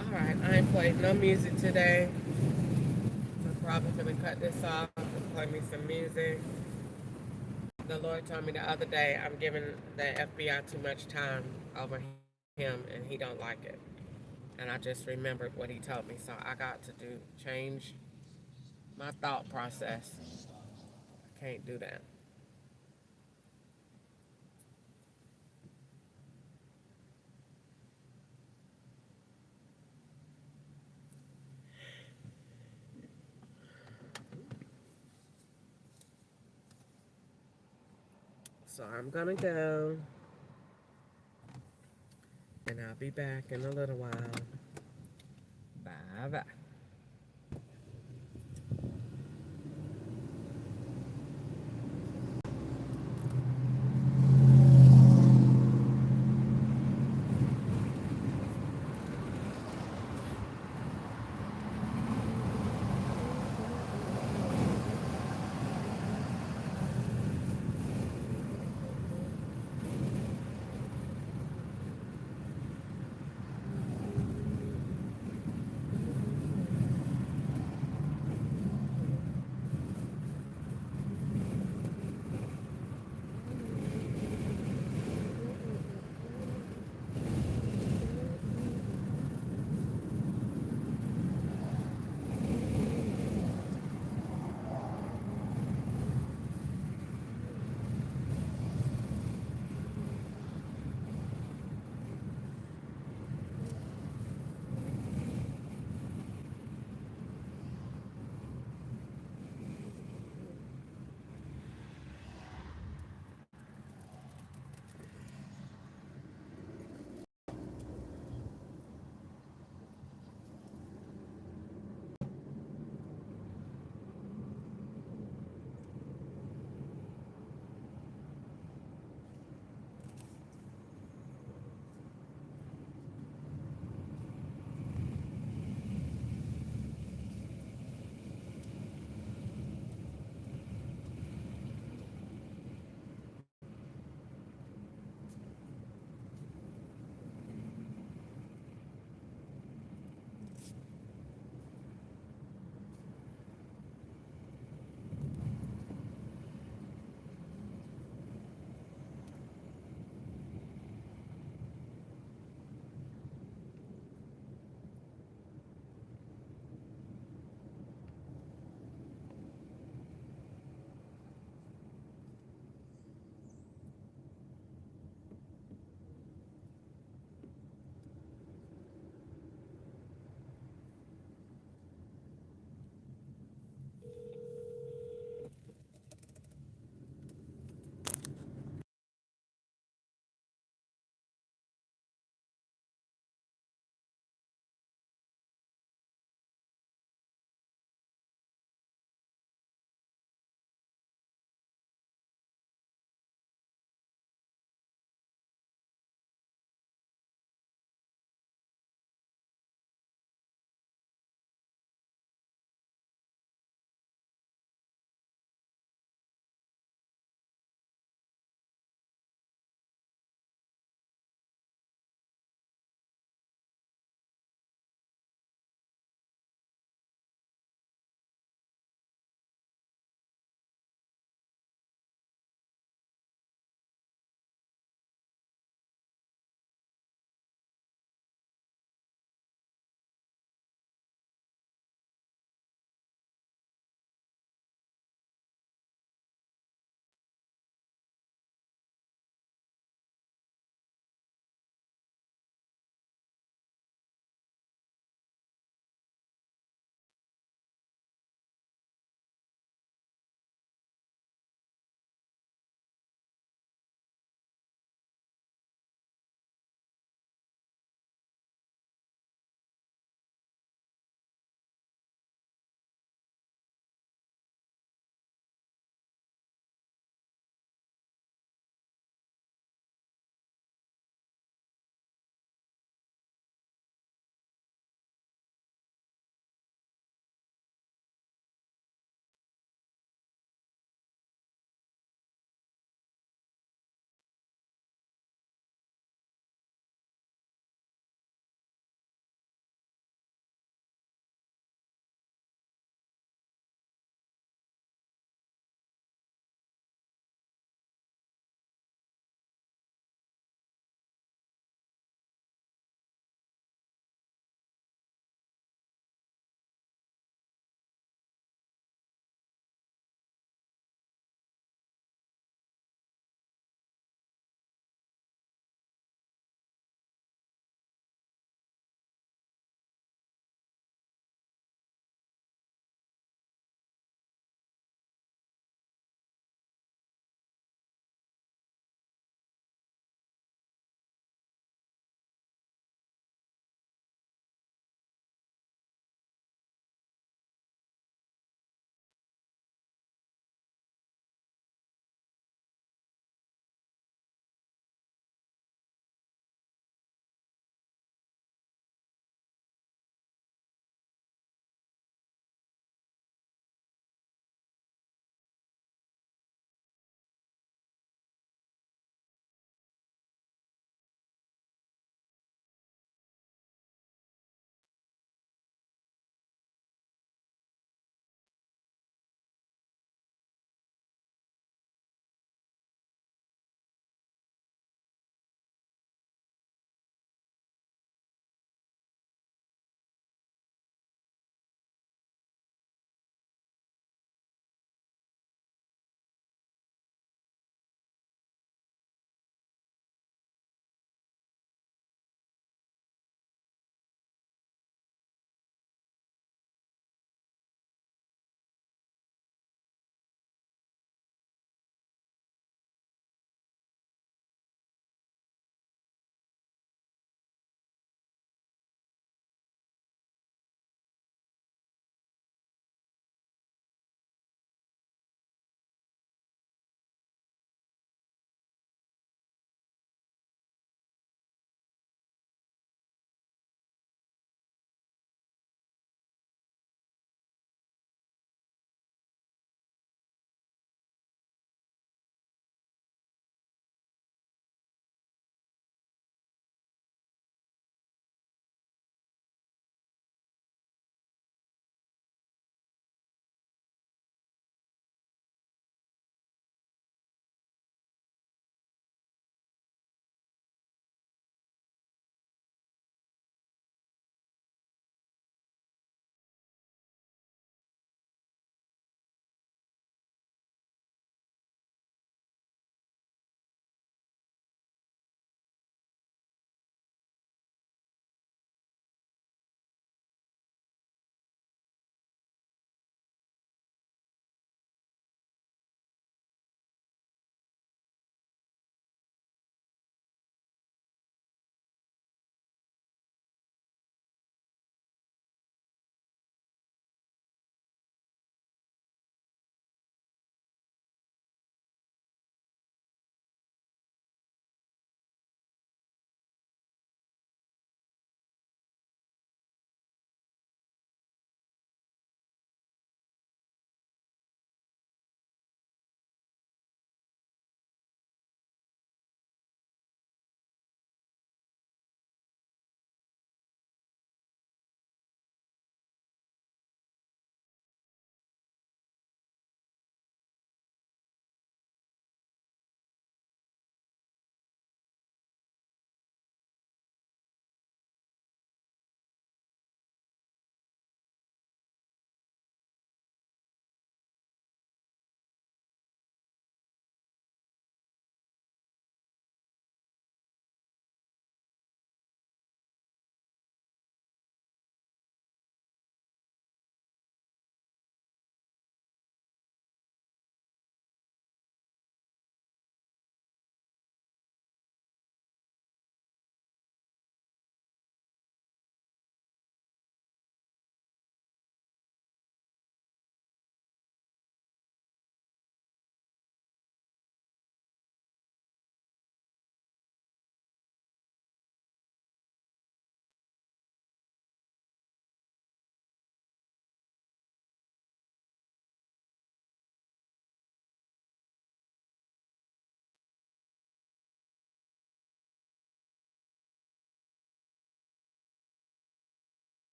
All right, I ain't played no music today. So I'm probably gonna cut this off and play me some music. The Lord told me the other day I'm giving the FBI too much time over him, and he don't like it. And I just remembered what he told me, so I got to change my thought process. I can't do that. So I'm gonna go, and I'll be back in a little while. Bye bye.